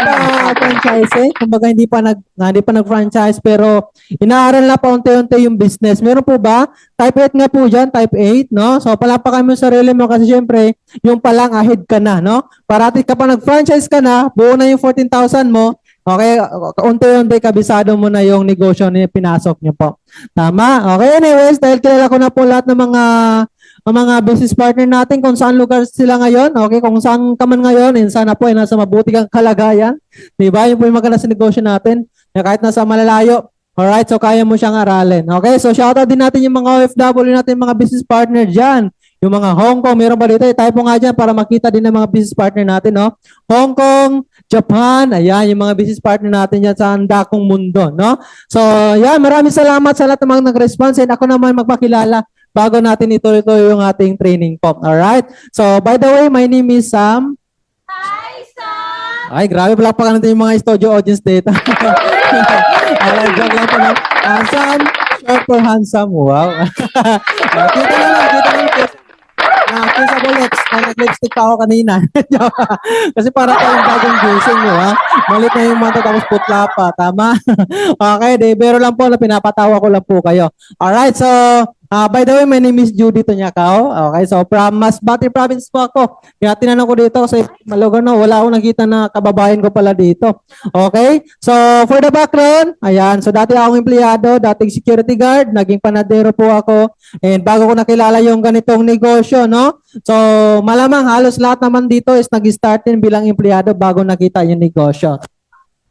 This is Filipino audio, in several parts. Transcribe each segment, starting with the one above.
pa franchising, kumbaga hindi pa nag-franchise pero inaaral na pa unti-unti yung business. Meron po ba? Type 8 nga po dyan, type 8, no? So palapakan mo yung sarili mo kasi syempre, yung palang ahead ka na, no? Parati ka pa nag-franchise ka na, buo na yung 14,000 mo, okay, unti-unti kabisado mo na yung negosyo na pinasok niyo po. Tama? Okay, anyways, dahil kilala ko na po lahat ng mga business partner natin kung saan lugar sila ngayon, okay, kung saan ka man ngayon, and sana po ay nasa mabuti kang kalagayan, di ba? Yun po yung maganda sa negosyo natin, na kahit nasa malalayo, alright, so kaya mo siyang aralin. Okay, so shoutout din natin yung mga OFW natin, mga business partner dyan, yung mga Hong Kong, meron ba dito? Type mo nga dyan para makita din ng mga business partner natin, no? Hong Kong, Japan, ayan, yung mga business partner natin dyan sa dakong mundo, no? So, yan, maraming salamat sa lahat ng mga nag-response and ako naman magpakilala bago natin ituloy-tuloy yung ating training po. Alright? So, by the way, my name is Sam. Hi, Sam! Ay, grabe, palakpakan natin yung mga studio audience data. Alright, joke lang po na. Sam, short for handsome. Wow. Kita lang. Kissable lips. Nag-lipstick pa ako kanina. Kasi para tayong bagong gising, di ba? Malit na yung mata tapos putla pa. Tama? Okay, pero lang po na pinapatawa ko lang po kayo. Alright, so by the way, my name is Judy Tonyacao. Okay, so from Masbate Province po ako. Kaya tinanong ko dito kasi malugar na wala akong nakita na kababayan ko pala dito. Okay, so for the background, ayan, so dati akong empleyado, dating security guard, naging panadero po ako. And bago ko nakilala yung ganitong negosyo, no? So malamang halos lahat naman dito is nag-start din bilang empleyado bago nakita yung negosyo.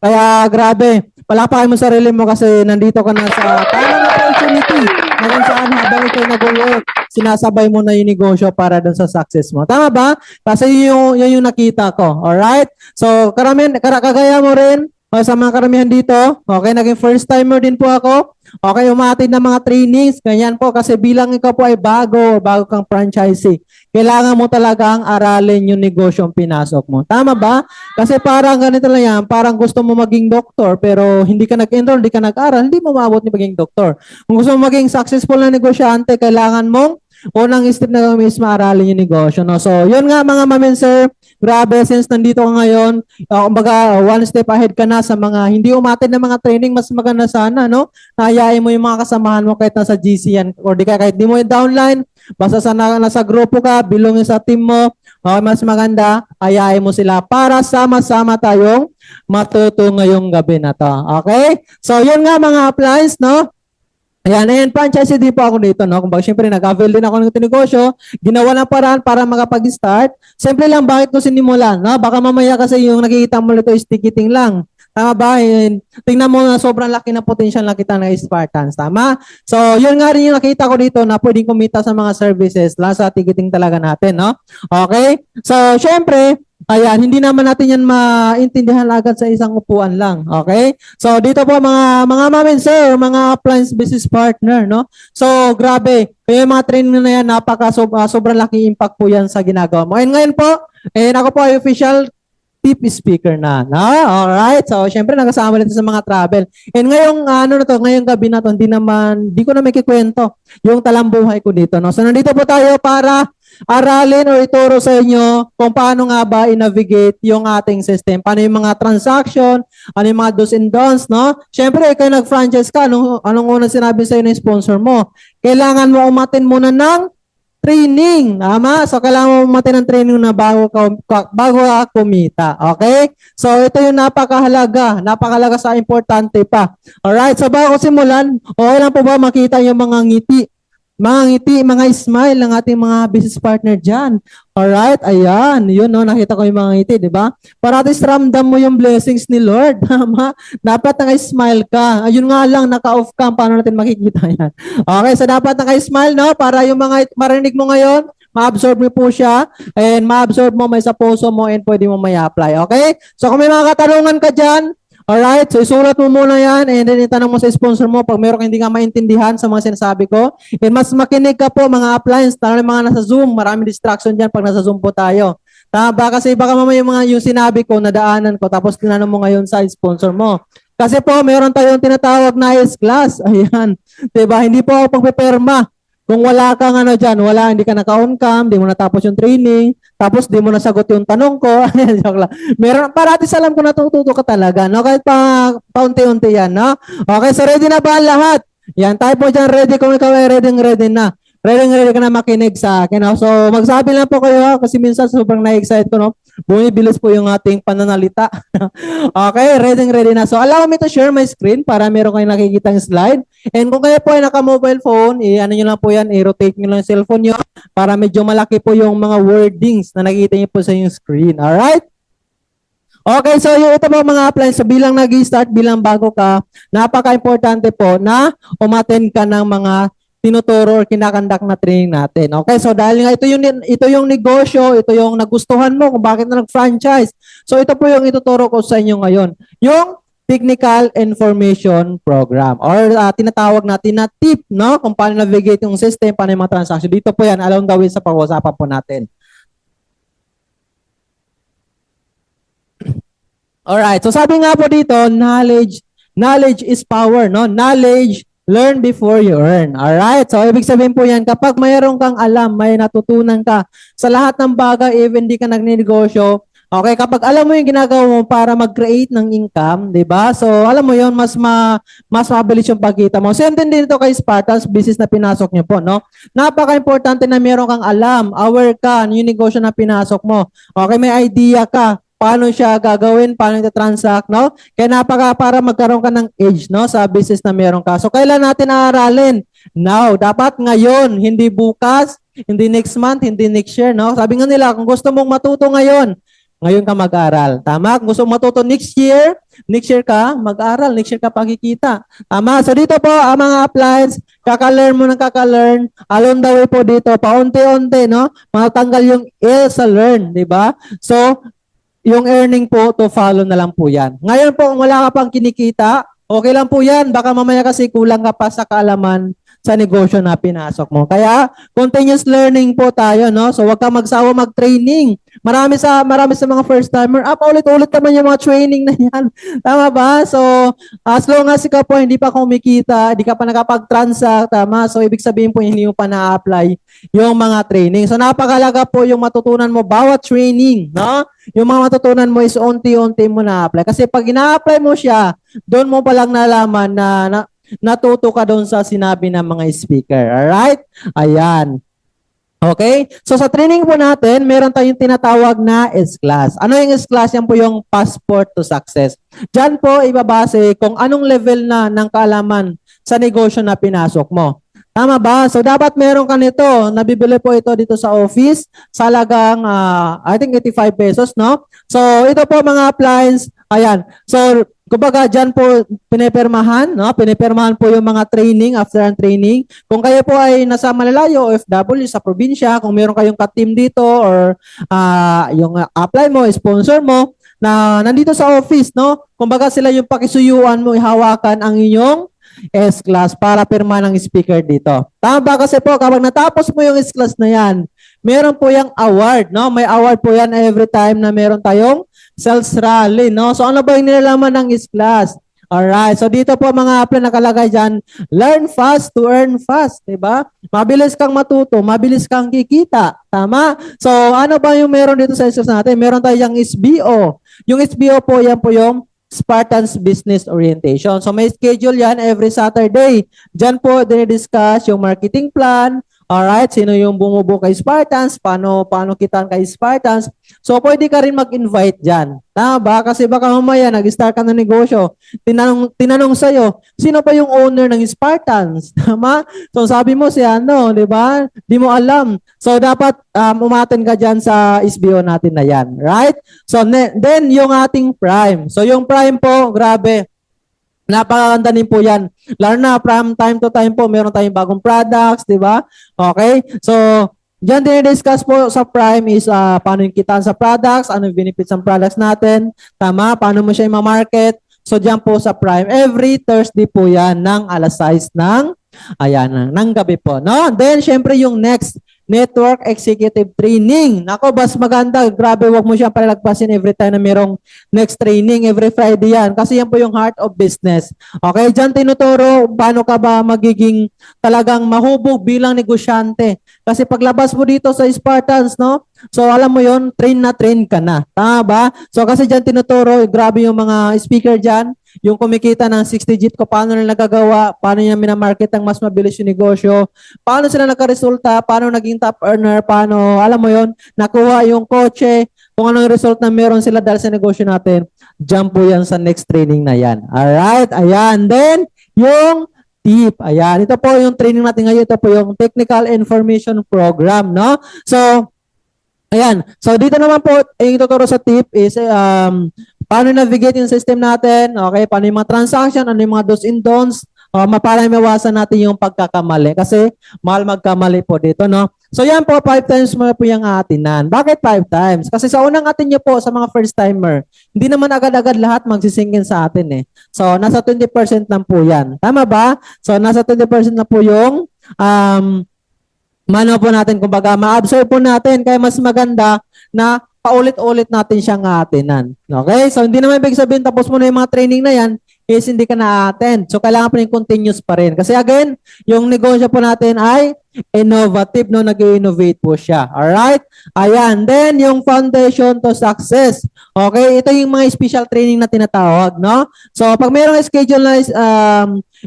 Kaya grabe, palapakin mo sarili mo kasi nandito ka na sa tamang opportunity na kung saan habang ikaw nag-work, sinasabay mo na yung negosyo para dun sa success mo. Tama ba? Kasi yun yung nakita ko. Alright? So, kagaya mo rin, sa mga karamihan dito, okay, naging first timer din po ako. Okay, umatid ng mga trainings, ganyan po kasi bilang ikaw po ay bago kang franchisee, kailangan mo talagang aralin yung negosyong pinasok mo. Tama ba? Kasi parang ganito lang yan, parang gusto mo maging doktor pero hindi ka nag-enroll, hindi ka nag-aral, hindi mo maabot ni maging doktor. Kung gusto mo maging successful na negosyante, kailangan mong unang step na gawin is maaralin yung negosyo. No? So, yun nga mga ma'am and sir, grabe, since nandito ka ngayon, kumbaga, one step ahead ka na sa mga hindi umatid na mga training, mas maganda sana, no? Nahayain mo yung mga kasamahan mo kahit nasa GC yan, or di ka kahit di mo yung downline, basta nasa grupo ka, bilongin sa team mo, okay, mas maganda, hayain mo sila para sama-sama tayong matuto ngayong gabi na to. Okay? So, yun nga mga appliance, no? Ayan, franchisee din po ako dito, no? Kumbaga, syempre, nag-avail din ako ng negosyo, ginawa ng paraan para makapag-start. Simple lang, bakit ko sinimulan, no? Baka mamaya kasi yung nakikita mo nito is ticketing lang. Tama ba? Tingnan mo na sobrang laki na potential na kita ng Spartans. Tama? So, yun nga rin yung nakita ko dito na pwedeng kumita sa mga services, lang sa ticketing talaga natin, no? Okay? So, syempre, ayan, hindi naman natin yan maintindihan agad sa isang upuan lang. Okay? So, dito po mga ma'am and sir, mga appliance business partner, no? So, grabe. Kaya yung mga training na yan, sobrang laki impact po yan sa ginagawa mo. And ngayon po, ako po ay official tip speaker na. No? Alright. So, syempre, nagkasama nito sa mga travel. And ngayong gabi na to, di ko na may kikwento yung talambuhay ko dito. No? So, nandito po tayo para aralin o ituro sa inyo kung paano nga ba i-navigate yung ating system. Paano yung mga transaction, ano yung mga do's and don'ts, no? Syempre, ikaw nag-franchise ka, anong unang sinabi sa'yo ng sponsor mo? Kailangan mo umatin muna ng training. Tama? So, kailangan mo umatin ng training na bago ka kumita. Okay? So, ito yung napakahalaga sa importante pa. Alright? So, bago simulan, okay lang po ba makita yung mga ngiti, mga smile ng ating mga business partner dyan. Alright, ayan, yun no, nakita ko yung mga ngiti, di ba? Para at least ramdam mo yung blessings ni Lord, tama? Dapat naka-smile ka. Ayun nga lang, naka-off cam, paano natin makikita yan? Okay, so dapat naka-smile, no? Para yung mga marinig mo ngayon, ma-absorb mo po siya, and ma-absorb mo may sa puso mo, and pwede mo may apply, okay? So kung may mga katanungan ka dyan, alright, so isulat mo muna yan and then itanong mo sa sponsor mo pag meron hindi ka maintindihan sa mga sinasabi ko. And mas makinig ka po mga appliance, lalo mga nasa Zoom, maraming distraction dyan pag nasa Zoom po tayo. Tama ba? Kasi baka mamaya yung sinabi ko, nadaanan ko, tapos tinanong mo ngayon sa sponsor mo. Kasi po, meron tayong tinatawag na IELTS class. Ayan. Diba? Hindi po ako pagpiperma. Kung wala kang ano dyan, hindi ka naka-on cam, di mo natapos yung training, tapos di mo nasagot yung tanong ko, joke lang. Meron, paratis alam ko natututo ka talaga, no? Kahit paunti-unti yan, no? Okay, so ready na ba ang lahat? Yan, tayo po dyan ready kung ikaw ay ready na. Ready ka na makinig sa akin, no? So, magsabi lang po kayo, kasi minsan sobrang na-excite ko, no? Bumibilis po yung ating pananalita. Okay, ready na. So, allow me to share my screen para meron kayong nakikitang slide. And kung kayo po ay naka-mobile phone, ano nyo lang po yan, i-rotate nyo lang yung cellphone nyo para medyo malaki po yung mga wordings na nakikita nyo po sa yung screen. Alright? Okay, so ito po mga appliance. So, bilang nag-start, bilang bago ka, napaka-importante po na umattend ka ng mga tinuturo or kinakandak na training natin. Okay, so dahil nga ito yung negosyo, ito yung nagustuhan mo kung bakit na nag-franchise. So ito po yung ituturo ko sa inyo ngayon. Yung Technical Information Program or tinatawag natin na TIP, no? Kung paano navigate yung system, paano yung mga transaction. Dito po yan, along the way sa pag-usapan po natin. Alright, so sabi nga po dito, knowledge is power, no? Knowledge, learn before you earn. Alright, so ibig sabihin po yan, kapag mayroon kang alam, may natutunan ka sa lahat ng bagay, even di ka nagnegosyo, okay, kapag alam mo yung ginagawa mo para mag-create ng income, di ba? So, alam mo yun, mas mabilis yung pagkita mo. Same din dito kay Spartans, business na pinasok niyo po, no? Napaka-importante na meron kang alam, aware ka, yung negosyo na pinasok mo. Okay, may idea ka, paano siya gagawin, paano ito transact, no? Kaya para magkaroon ka ng edge, no, sa business na meron ka. So, kailan natin aaralin? Now, dapat ngayon, hindi bukas, hindi next month, hindi next year, no? Sabi nga nila, kung gusto mong matuto ngayon ka mag-aral. Tama? Kung gusto mong matuto next year ka mag-aral, next year ka pagkikita. Tama? So, dito po, ang mga appliance, kaka-learn mo ng kaka-learn, along the way po dito, paunti-unti, no? Matanggal yung L sa learn, di ba? So, yung earning po, to follow na lang po yan. Ngayon po, kung wala ka pang kinikita, okay lang po yan. Baka mamaya kasi kulang ka pa sa kaalaman sa negosyo na pinasok mo. Kaya, continuous learning po tayo, no? So, wag ka magsawa mag-training. Marami sa mga first-timer, paulit-ulit naman yung mga training na yan. Tama ba? So, as long as ikaw po hindi pa kumikita, hindi ka pa nakapag-transact, tama? So, ibig sabihin po, hindi mo pa na-apply yung mga training. So, napakalaga po yung matutunan mo bawat training, no? Yung mga matutunan mo is unti-unti mo na-apply. Kasi pag ina-apply mo siya, doon mo palang nalaman na natuto ka doon sa sinabi ng mga speaker. Alright? Ayan. Okay? So sa training po natin, meron tayong tinatawag na S-Class. Ano yung S-Class? Yan po yung passport to success. Diyan po ibabase kung anong level na ng kaalaman sa negosyo na pinasok mo. Tama ba? So dapat meron ka nito. Nabibili po ito dito sa office sa halagang I think 85 pesos, no? So ito po mga appliance. Ayan. So kumbaga dyan po pinipirmahan, no? Pinipirmahan po yung mga training, after ang training. Kung kayo po ay nasa malalayo, OFW sa probinsya, kung meron kayong ka-team dito or yung apply mo, sponsor mo, na nandito sa office, no? Kumbaga sila yung pakisuyuan mo, ihawakan ang inyong S-Class para pirma ng speaker dito. Tama ba? Kasi po, kapag natapos mo yung S-Class na yan, meron po yung award, no? May award po yan every time na meron tayong sales rally, no? So, ano ba yung nilalaman ng S-Class? Alright, so dito po mga apply nakalagay dyan, learn fast to earn fast, diba? Mabilis kang matuto, mabilis kang kikita, tama? So, ano ba yung meron dito sa S-Class natin? Meron tayong SBO. Yung SBO po, yan po yung Spartans Business Orientation. So may schedule yan every Saturday. Diyan po dinidiscuss yung marketing plan. Alright, sino yung bumubuo kay Spartans, paano kitaan kay Spartans. So pwede ka rin mag-invite dyan. Tama ba? Kasi baka mamaya nag-start ka ng negosyo. Tinanong sa'yo, sino pa yung owner ng Spartans? Tama? So sabi mo si ano, di ba? Di mo alam. So dapat umaten ka dyan sa SBO natin na yan. Right? So then yung ating Prime. So yung Prime po, grabe. Napakaganda din po yan. Lalo na from time to time po, meron tayong bagong products, di ba? Okay? So, dyan dinidiscuss po sa Prime is paano yung kitaan sa products, ano yung benefits ng products natin, tama? Paano mo siya i-market. So, dyan po sa Prime. Every Thursday po yan ng alas 6 ng gabi po. No? Then, syempre yung next Network Executive Training. Nako, mas maganda. Grabe, wag mo siyang palagpasin every time na merong next training. Every Friday yan. Kasi yan po yung heart of business. Okay, dyan tinuturo paano ka ba magiging talagang mahubog bilang negosyante. Kasi paglabas mo dito sa Spartans, no? So alam mo yon, train na train ka na. Tama ba? So kasi dyan tinuturo, grabe yung mga speaker dyan, yung kumikita ng 6 digit ko, paano nila nagagawa, paano niya minamarket ang mas mabilis yung negosyo, paano sila nakaresulta, paano naging top earner, paano, alam mo yon, nakuha yung kotse, kung anong result na meron sila dahil sa negosyo natin. Jump po yan sa next training na yan. Alright, ayan. Then, yung tip. Ayan, ito po yung training natin ngayon. Ito po yung Technical Information Program, no? So, ayan. So, dito naman po, yung tuturo sa tip is, paano navigate yung system natin, okay? Paano yung mga transaction, ano yung mga do's and don'ts, para mawasan natin yung pagkakamali. Kasi, mahal magkamali po dito, no? So, yan po, 5 times mo po yung aatinan. Bakit 5 times? Kasi sa unang atin nyo po, sa mga first timer, hindi naman agad-agad lahat magsisingin sa atin eh. So, nasa 20% lang po yan. Tama ba? So, nasa 20% lang po yung mano po natin, kumbaga, ma-absorb po natin. Kaya mas maganda na paulit-ulit natin siyang aatinan. Okay? So, hindi naman ibig sabihin, tapos mo na yung mga training na yan, is hindi ka na-attend. So, kailangan pa rin continuous pa rin. Kasi again, yung negosyo po natin ay innovative, no? Nag-innovate po siya. Alright? Ayan. Then, yung foundation to success. Okay? Ito yung mga special training na tinatawag, no? So, pag mayroong schedule na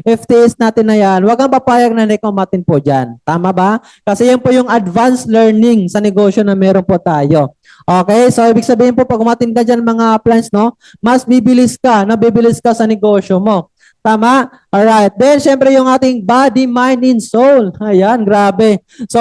FTS natin na yan, huwag kang papayag na nikumatin po dyan. Tama ba? Kasi yan po yung advanced learning sa negosyo na meron po tayo. Okay? So, ibig sabihin po, pag umatin ka dyan mga plans, no? Mas bibilis ka, nabibilis ka sa negosyo mo. Tama? Alright. Then, syempre, yung ating body, mind, and soul. Ayan, grabe. So,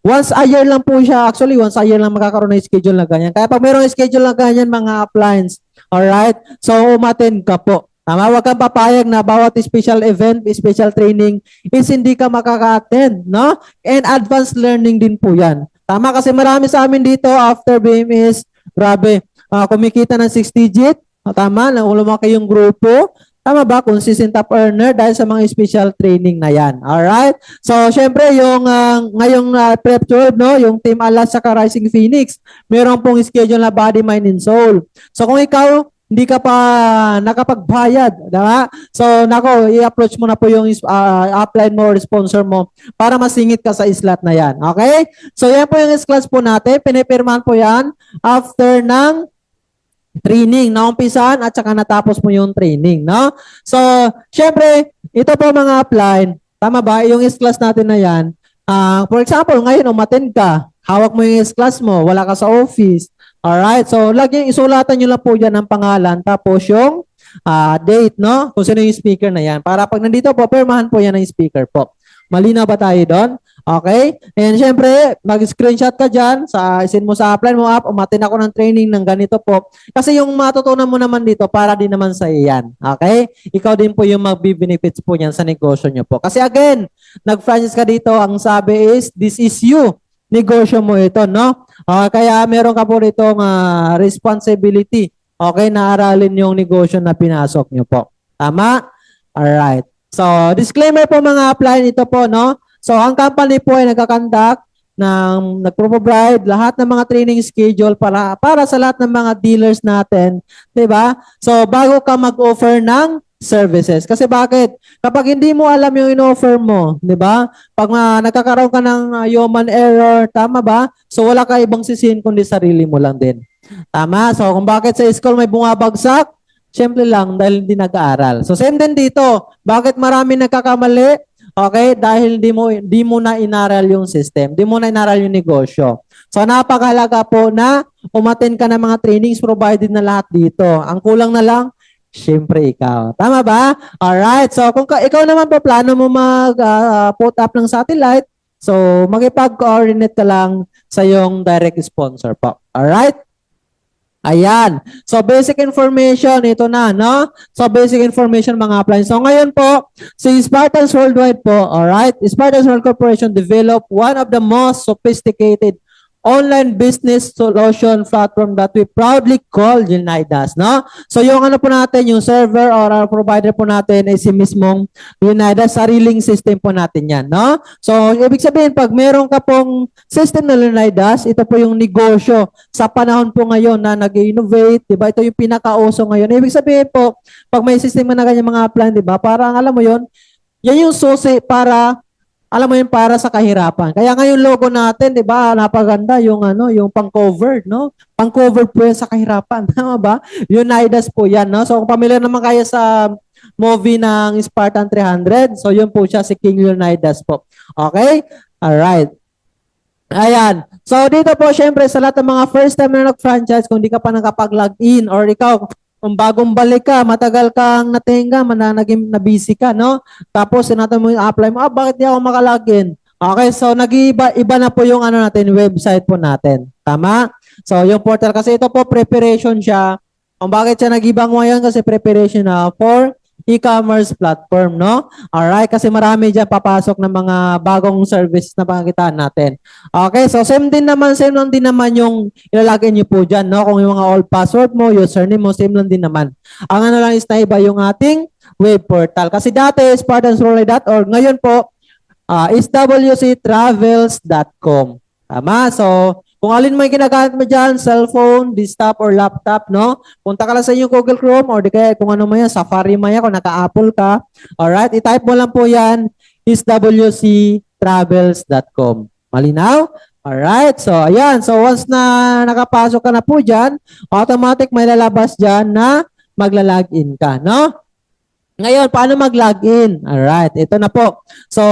once a year lang po siya. Actually, once a year lang magkakaroon ng schedule na ganyan. Kaya pag mayroong schedule na ganyan, mga appliance, alright? So, umatin ka po. Tama? Huwag kang papayag na bawat special event, special training, is hindi ka makaka-attend, no? And advanced learning din po yan. Tama? Kasi marami sa amin dito, after BMS, grabe, kumikita ng 6 digit. Tama? Lumaki yung grupo. Tama ba? Consistent top earner dahil sa mga special training na yan. Alright? So, syempre, yung ngayong Prep 12, no? Yung Team Alas sa Rising Phoenix, meron pong schedule na body, mind, and soul. So, kung ikaw, hindi ka pa nakapagbayad, diba? So, nako, i-approach mo na po yung upline mo or sponsor mo para masingit ka sa slot na yan. Okay? So, yan po yung class po natin. Pinipirmahan po yan after ng training, naumpisan at saka natapos mo yung training, no? So, syempre, ito po mga upline, tama ba? Yung S-class natin na yan, for example, ngayon umattend ka, hawak mo yung S-class mo, wala ka sa office, alright? So, lagi isulatan nyo lang po dyan ang pangalan, tapos yung date, no? Kung sino yung speaker na yan. Para pag nandito po, permahan po yan ng speaker po. Malinaw ba tayo doon? Okay? And syempre, mag-screenshot ka dyan, send mo sa upline mo up, umatin ako ng training ng ganito po. Kasi yung matutunan mo naman dito, para din naman sa iyan. Okay? Ikaw din po yung mag-benefits po niyan sa negosyo nyo po. Kasi again, nag-franchise ka dito, ang sabi is, this is you. Negosyo mo ito, no? Kaya meron ka po rito responsibility. Okay? Na aralin yung negosyo na pinasok nyo po. Tama? Alright. So, disclaimer po mga upline, ito po, no? So, ang company po ay nagkakandak nagpro-provide lahat ng mga training schedule para sa lahat ng mga dealers natin, 'di ba? So, bago ka mag-offer ng services. Kasi bakit? Kapag hindi mo alam yung in-offer mo, 'di ba? Pag nagkakaroon ka ng human error, tama ba? So, wala ka ibang sisihin kundi sarili mo lang din. Tama? So, kung bakit sa school may bumabagsak, siyempre lang dahil hindi nag-aaral. So, same din dito. Bakit marami nagkakamali? Okay? Dahil di mo na inaral yung system. Di mo na inaral yung negosyo. So, napakahalaga po na umattend ka ng mga trainings provided na lahat dito. Ang kulang na lang, syempre ikaw. Tama ba? Alright. So, kung ikaw naman po plano mo mag-put up ng satellite, so, magipag-coordinate ka lang sa yung direct sponsor po. Alright? Ayan. So, basic information, ito na, no? So, basic information mga appliance. So, ngayon po, si Spartans Worldwide po, alright? Spartans World Corporation developed one of the most sophisticated online business solution platform that we proudly call Unidas, no? So yung ano po natin, yung server or our provider po natin ay si mismong Unidas, sariling system po natin yan, no? So ibig sabihin, pag meron ka pong system na Unidas, ito po yung negosyo sa panahon po ngayon na nag-innovate, di ba? Ito yung pinakauso ngayon. Ibig sabihin po, pag may system na ganyan mga plan, di ba? Parang alam mo yon, yan yung susi para alam mo yun, para sa kahirapan. Kaya ngayon logo natin, 'di ba? Napaganda yung ano, yung pang-cover, no? Pang-cover po yan sa kahirapan, tama ba? Unidas po 'yan, no? So kung pamilyar naman kayo sa movie ng Spartan 300, so yun po siya si King Leonidas po. Okay? All right. Ayan. So dito po syempre sa lahat ng mga first time na nag-franchise, kung di ka pa nakapag-login or ikaw kung bagong balik ka, matagal kang natingga, naging na-busy ka, no? Tapos sinabi mo yung apply mo, bakit di ako makalogin? Okay, so nag-iba na po yung ano natin, website po natin. Tama? So yung portal, kasi ito po preparation siya. Kung bakit siya nag-ibang ngayon, kasi preparation na for e-commerce platform, no? Alright, kasi marami dyan papasok ng mga bagong service na pakikitaan natin. Okay, so same lang din naman yung ilalagay nyo po dyan, no? Kung yung mga old password mo, username mo, same lang din naman. Ang ano lang is na iba yung ating web portal. Kasi dati, spartansrolley.org, ngayon po, is wctravels.com. Tama? So, kung alin mo yung ginagamit mo dyan, cellphone, desktop, or laptop, no? Punta ka lang sa inyong Google Chrome or di kaya kung ano mo yan, Safari mo yan, kung naka-Apple ka. Alright, i-type mo lang po yan, is wctravels.com. Malinaw? Alright, so ayan. So once na nakapasok ka na po dyan, automatic may lalabas dyan na magla-login ka, no? Ngayon, paano mag-login? Alright, ito na po. So,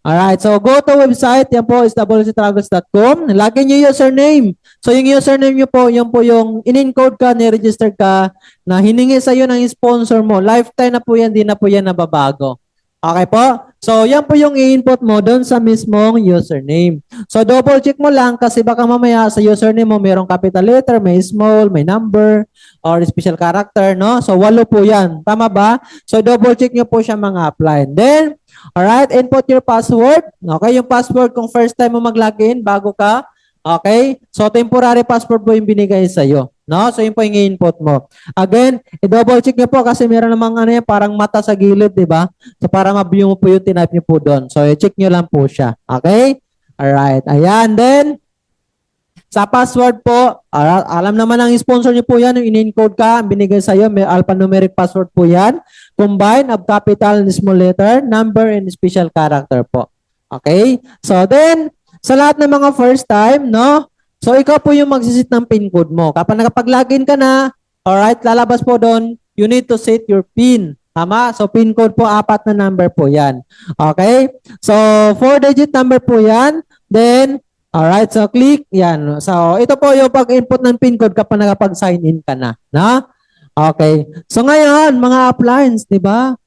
alright, so go to website, yan po is wctravels.com. Lagyan nyo yung username. So yung username nyo po, yun po yung in-encode ka, ni-register ka, na hiningi sa'yo ng sponsor mo. Lifetime na po yan, di na po yan nababago. Okay po? So yan po yung i-input mo doon sa mismong username. So double check mo lang kasi baka mamaya sa username mo mayroong capital letter, may small, may number, or special character, no? So 8 po yan. Tama ba? So double check nyo po siya mga apply. Then, alright, input your password. Okay, yung password kung first time mo mag-login bago ka. Okay? So temporary password po yung binigay sa'yo. No? So yun po yung i-input mo. Again, i-double check nyo po kasi meron namang ano yan, parang mata sa gilid, di ba? So para ma-view mo po yung type nyo po doon. So i-check nyo lang po siya. Okay? Alright. Ayan. Then, sa password po, alam naman ang sponsor nyo po yan, yung in-encode ka, ang binigay sa'yo, may alphanumeric password po yan. Combine of capital and small letter, number, and special character po. Okay? So then, sa lahat ng mga first time, no? So ikaw po yung magsisit ng PIN code mo. Kapag nakapag-login ka na, alright, lalabas po doon, you need to set your PIN. Tama? So PIN code po, 4 na number po yan. Okay? So 4-digit number po yan. Then, alright, so click, yan. So ito po yung pag-input ng PIN code kapag nakapag-sign in ka na. Na? Okay. So ngayon, mga appliance, di ba?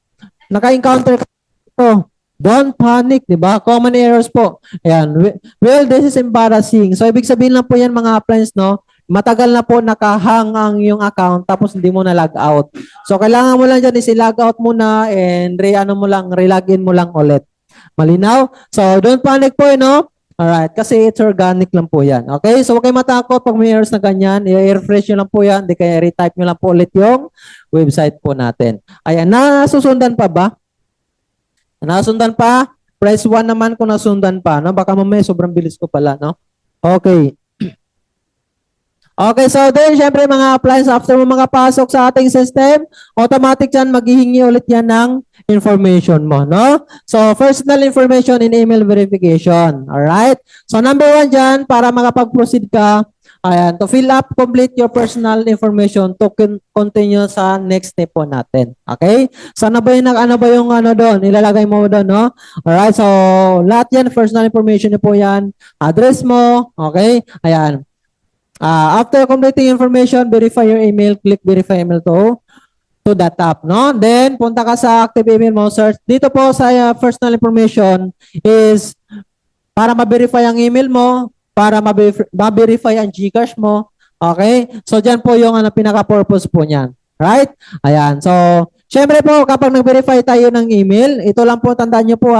Naka-encounter ka ito. Don't panic, di ba? Common errors po. Ayan. Well, this is embarrassing. So, ibig sabihin lang po yan mga appliance, no? Matagal na po nakahang ang yung account tapos hindi mo na log out. So, kailangan mo lang dyan is i-log out muna and re-login mo lang ulit. Malinaw? So, don't panic po, no? Alright. Kasi it's organic lang po yan. Okay? So, huwag kayo matakot pag may errors na ganyan. I-refresh nyo lang po yan. Di kaya retype nyo lang po ulit yung website po natin. Ayan. Nasusundan pa ba? Nasundan pa? Press 1 naman kung nasundan pa. No? Baka mamaya sobrang bilis ko pala. No? Okay. Okay, so then, syempre mga appliance, after mo makapasok sa ating system, automatic yan, maghihingi ulit yan ng information mo. No? So, personal information and email verification. Alright? So, number 1 dyan, para makapag-proceed ka, ayan, to fill up, complete your personal information to continue sa next step po natin. Okay? So, ano ba yung ano doon? Ilalagay mo doon, no? Alright, so, lahat yan, personal information niyo po yan. Address mo, okay? Ayan. After completing information, verify your email, click verify email to that app, no? Then, punta ka sa active email mo, search. Dito po sa personal information is para ma-verify ang email mo, para ma-verify ang Gcash mo. Okay? So, dyan po yung pinaka-purpose po niyan. Right? Ayan. So, syempre po, kapag nag-verify tayo ng email, ito lang po, tandaan nyo po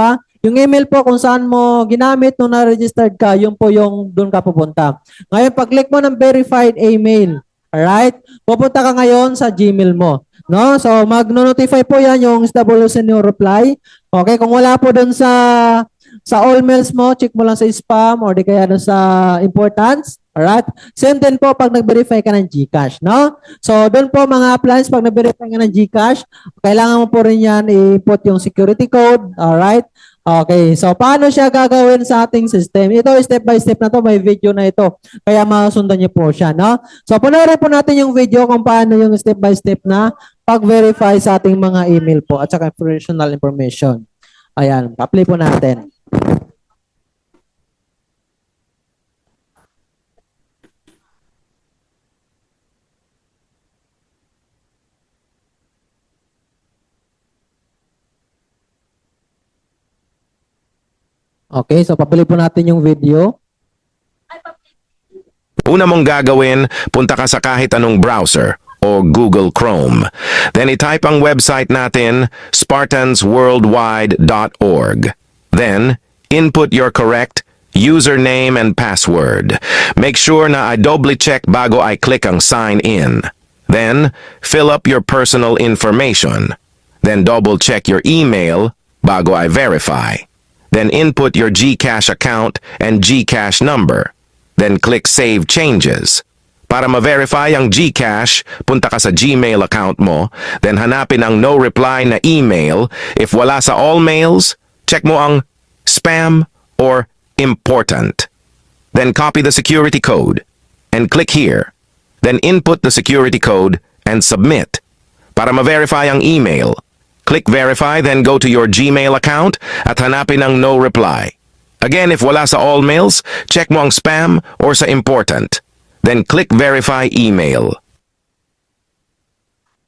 Yung email po kung saan mo ginamit nung na-registered ka, yun po yung doon ka pupunta. Ngayon, pag-click mo ng verified email, alright, pupunta ka ngayon sa Gmail mo. No? So, mag-notify po yan yung SWC new reply. Okay, kung wala po doon sa all mails mo, check mo lang sa spam or di kaya doon sa importance. Alright? Same din po pag nag-verify ka ng GCash, no? So, doon po mga plans, pag nag-verify ka ng GCash, kailangan mo po rin yan i-put yung security code. Alright? Okay, so paano siya gagawin sa ating system? Ito, step by step na to, may video na ito. Kaya masundan niyo po siya, no? So, panoorin po natin yung video kung paano yung step by step na pag-verify sa ating mga email po at saka personal information. Ayan, pa-play po natin. Okay, so pa-play po natin yung video. Una mong gagawin, punta ka sa kahit anong browser o Google Chrome. Then i-type ang website natin, spartansworldwide.org. Then, input your correct username and password. Make sure na I doubly check bago I click ang sign in. Then, fill up your personal information. Then double check your email bago I verify. Then input your GCash account and GCash number. Then click Save Changes. Para ma-verify ang GCash, punta ka sa Gmail account mo, then hanapin ang no reply na email. If wala sa all mails, check mo ang spam or important. Then copy the security code and click here. Then input the security code and submit. Para ma-verify ang email, click Verify, then go to your Gmail account at hanapin ang no reply. Again, if wala sa all mails, check mo ang spam or sa important. Then click Verify Email.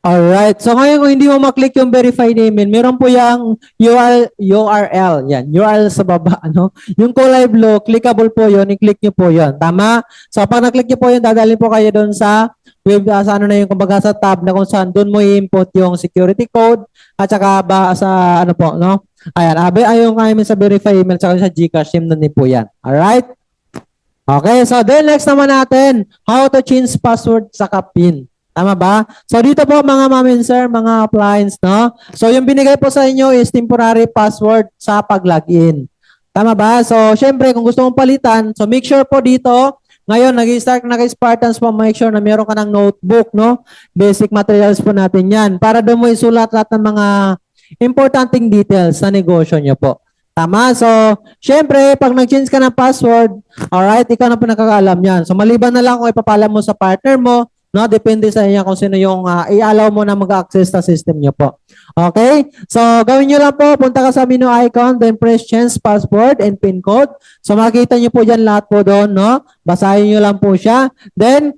Alright, so ngayon kung hindi mo maklik yung verified email, meron po yung URL, yan, URL sa baba, ano? Yung Kulay Blue, clickable po yun, i-click nyo po yun, tama? So pag na-click nyo po yun, dadalhin po kayo doon sa web, sa ano na yung, kumbaga sa tab na kung saan doon mo i-input yung security code, at saka ba sa ano po, no? Ayan, ayun kami sa verify email, saka sa GCash, yun din po yan. Alright? Okay, so then next naman natin, how to change password sa PIN. Tama ba? So dito po mga ma'am and sir, mga appliance, no? So yung binigay po sa inyo is temporary password sa pag-login. Tama ba? So syempre kung gusto mong palitan, so make sure po dito, ngayon nag-start na kay Spartans po, make sure na meron ka ng notebook, no? Basic materials po natin yan. Para doon mo isulat lahat ng mga importanteng details sa negosyo nyo po. Tama? So, syempre, pag nag-change ka ng password, alright, ikaw na po nakakaalam yan. So, maliban na lang kung ipapalam mo sa partner mo, no? Depende sa inyo kung sino yung i-allow mo na mag-access sa system nyo po. Okay? So, gawin nyo lang po, punta ka sa menu icon, then press change password and PIN code. So, makikita nyo po dyan lahat po doon, no? Basahin nyo lang po siya. Then,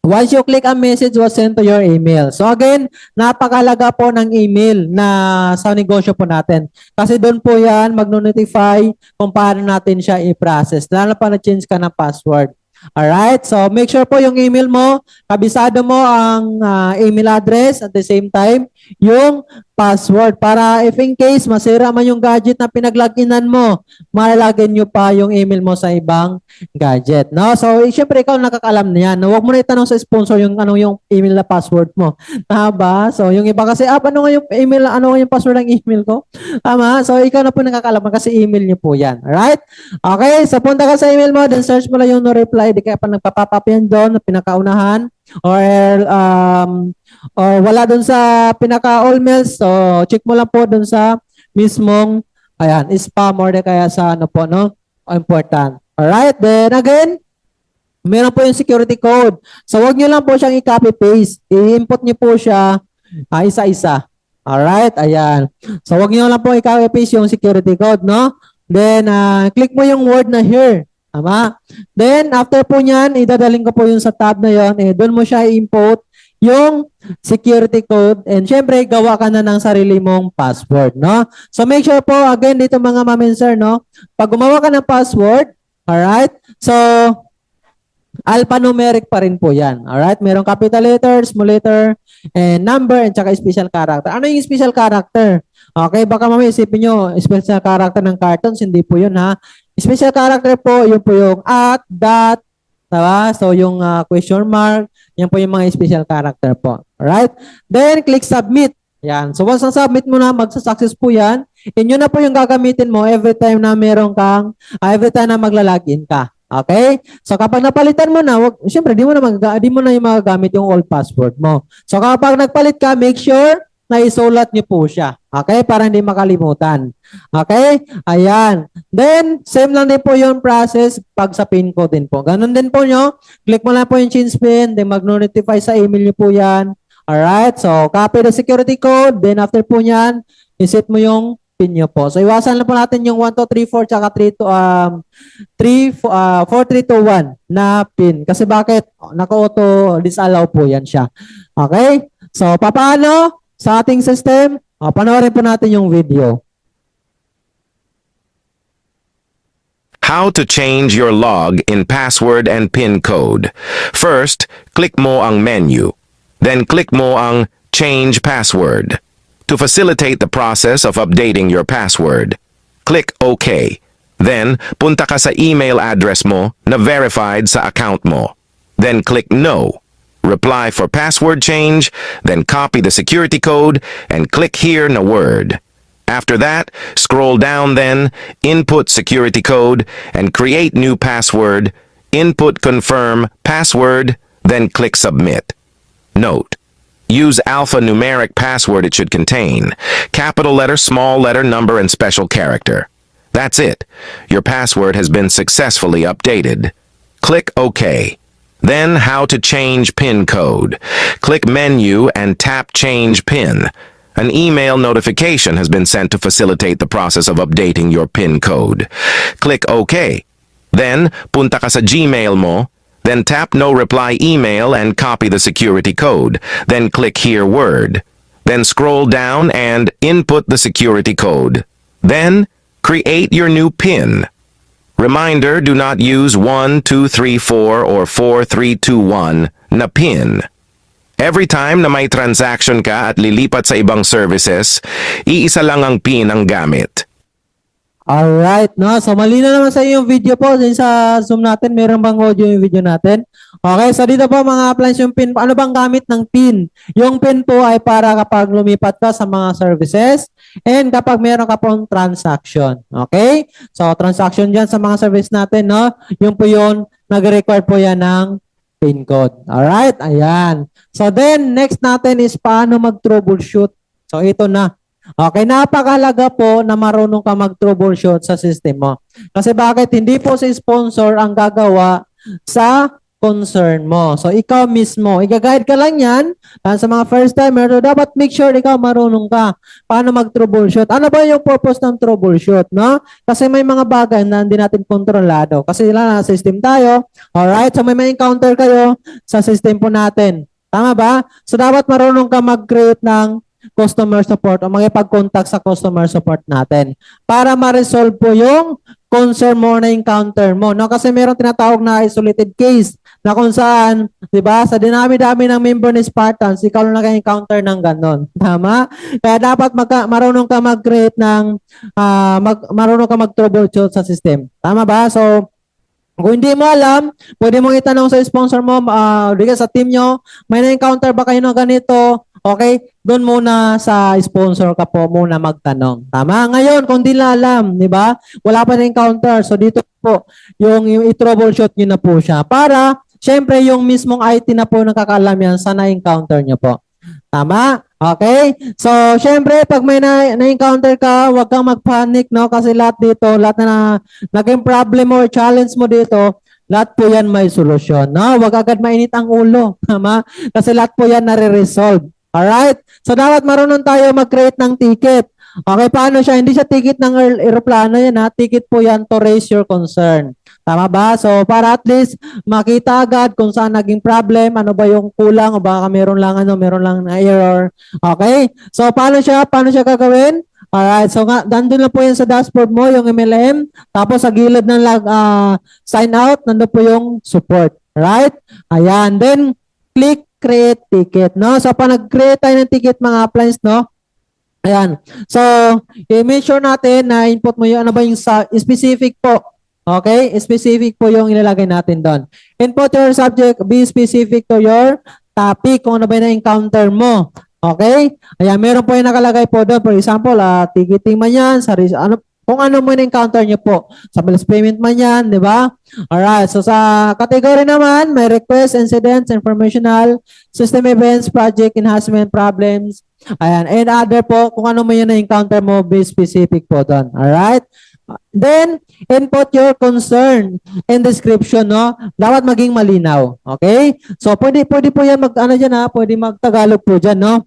once you click a message was sent to your email. So again, napakalaga po ng email na sa negosyo po natin. Kasi doon po yan mag-notify kung paano natin siya i-process. Lalo pa na-change ka ng password. Alright? So make sure po yung email mo, kabisado mo ang email address at the same time, yung password. Para if in case masira man yung gadget na pinag-loginan mo, malalagyan nyo pa yung email mo sa ibang gadget. No? So, syempre ikaw nakakalam na yan. Huwag mo na itanong sa sponsor yung yung email na password mo. Tama ba? So, yung iba kasi, ano nga yung email, ano nga yung password ng email ko? Tama? So, ikaw na po nakakalam kasi email nyo po yan. Alright? Okay, so punta ka sa email mo, then search mo lang yung no reply, di kaya pa nagpapap up yan doon, na pinakaunahan, or wala doon sa pinaka all mails, so check mo lang po doon sa mismong spam or kaya sa ano po, no? Important. Alright, then again, meron po yung security code. So wag nyo lang po siyang i-copy paste. I-input nyo po siya isa-isa. Alright, ayan. So wag nyo lang po i-copy paste yung security code, no? Then click mo yung word na here. Tama? Then, after po niyan, idadaling ko po yung sa tab na yon, doon mo siya i-input yung security code and syempre, gawa ka na ng sarili mong password, no? So, make sure po, again, dito mga ma'am and sir, no? Pag gumawa ka ng password, alright? So, alphanumeric pa rin po yan, alright? Merong capital letter, small letter, and number, and tsaka special character. Ano yung special character? Okay, baka mamaya isipin nyo, special character ng cartoons, hindi po yun ha. Special character po, yun po yung at, dot, diba? So yung question mark, yan po yung mga special character po. Alright? Then, click submit. Yan. So once na-submit mo na, magsa-success po yan. And yun na po yung gagamitin mo every time na meron kang, every time na magla-login ka. Okay? So kapag napalitan mo na, syempre di mo na yung magagamit yung old password mo. So kapag nagpalit ka, make sure na isulat niyo po siya. Okay? Para hindi makalimutan. Okay? Ayan. Then, same lang din po yung process pag sa PIN code din po. Ganun din po nyo. Click mo lang po yung change PIN, then mag-notify sa email niyo po yan. Alright? So, copy the security code, then after po nyan, iset mo yung PIN nyo po. So, iwasan lang po natin yung 1, 2, 3, 4, tsaka 4, 3, 2, 1 na PIN. Kasi bakit? Naka-auto disallow po yan siya. Okay? So, paano? Sa ating system, panoorin po natin yung video. How to change your log in password and PIN code. First, click mo ang menu. Then click mo ang Change Password. To facilitate the process of updating your password, click OK. Then, punta ka sa email address mo na verified sa account mo. Then click No. Reply for password change, then copy the security code and click here na word. After that, scroll down then, input security code and create new password, input confirm password, then click submit. Note: use alphanumeric password it should contain. Capital letter, small letter, number, and special character. That's it. Your password has been successfully updated. Click OK. Then, how to change PIN code. Click menu and tap Change PIN. An email notification has been sent to facilitate the process of updating your PIN code. Click OK. Then, punta ka sa Gmail mo. Then tap No Reply Email and copy the security code. Then click here Word. Then scroll down and input the security code. Then, create your new PIN. Reminder, do not use 1, 2, 3, 4 or 4, 3, 2, 1 na PIN. Every time na may transaction ka at lilipat sa ibang services, iisa lang ang PIN ang gamit. Alright, no? So, malinaw naman sa iyo yung video po. Din sa Zoom natin, meron bang audio yung video natin? Okay, so dito po mga appliance yung PIN. Ano bang gamit ng PIN? Yung PIN po ay para kapag lumipat ka sa mga services and kapag meron ka pong transaction. Okay? So, transaction dyan sa mga service natin, no? Yung po yun, nag-require po yan ng PIN code. Alright, ayan. So, then, next natin is paano mag-troubleshoot. So, ito na. Okay, napakahalaga po na marunong ka mag-troubleshoot sa system mo. Kasi bakit? Hindi po si sponsor ang gagawa sa concern mo. So, ikaw mismo, i-guide ka lang yan. Sa mga first timer, dapat make sure ikaw marunong ka. Paano mag-troubleshoot? Ano ba yung purpose ng troubleshoot, no? Kasi may mga bagay na hindi natin kontrolado. Kasi na system tayo. Alright? So, may encounter kayo sa system po natin. Tama ba? So, dapat marunong ka mag-create ng customer support o makipag-contact sa customer support natin para ma-resolve po yung concern mo na encounter mo, no? Kasi meron tinatawag na isolated case na kung saan, 'di ba, sa dinami-dami ng member ni Spartans, ikaw lang naka-encounter ng ganon. Tama? Kaya dapat marunong ka mag-create ng marunong ka mag-troubleshoot sa system. Tama ba? So, kung hindi mo alam, pwede mong itanong sa sponsor mo, sa team nyo, may na-encounter ba kayo ng ganito? Okay, doon muna sa sponsor ka po muna magtanong. Tama? Ngayon, kung di na alam, di ba? Wala pa na-encounter. So, dito po, yung i-troubleshoot nyo na po siya. Para, syempre, yung mismong IT na po nakakalam yan sa na-encounter nyo po. Tama? Okay? So, syempre, pag may na-encounter ka, huwag kang mag-panic, no? Kasi lahat dito, lahat na naging problem or challenge mo dito, lahat po yan may solusyon, no? Huwag agad mainit ang ulo, tama? Kasi lahat po yan nare-resolve. Alright? So, dapat marunong tayo mag-create ng ticket. Okay, paano siya? Hindi siya ticket ng aeroplano yan, ha? Ticket po yan to raise your concern. Tama ba? So, para at least makita agad kung saan naging problem, ano ba yung kulang, o baka meron lang na error. Okay? So, paano siya gagawin? Alright, so nandun na po yan sa dashboard mo, yung MLM. Tapos sa gilid ng sign out, nandun po yung support. Right? Ayan. Then, click create ticket, no? So, pag nag-create tayo ng ticket mga appliance, no? Ayan. So, i-make sure natin na input mo yung ano ba yung specific po. Okay? Specific po yung ilalagay natin doon. Input your subject, be specific to your topic, kung ano ba yung na-encounter mo. Okay? Ayan, meron po yung nakalagay po doon. For example, ticketing man yan, kung ano mo na-encounter nyo po. Sa bill payment man yan, di ba? Alright, so sa category naman, may request, incidents, informational, system events, project enhancement problems, ayan, and other po, kung ano mo yun na-encounter mo, be specific po doon. Alright? Then, input your concern and description, no? Dapat maging malinaw. Okay? So, pwede po yan pwede mag-Tagalog po dyan, no?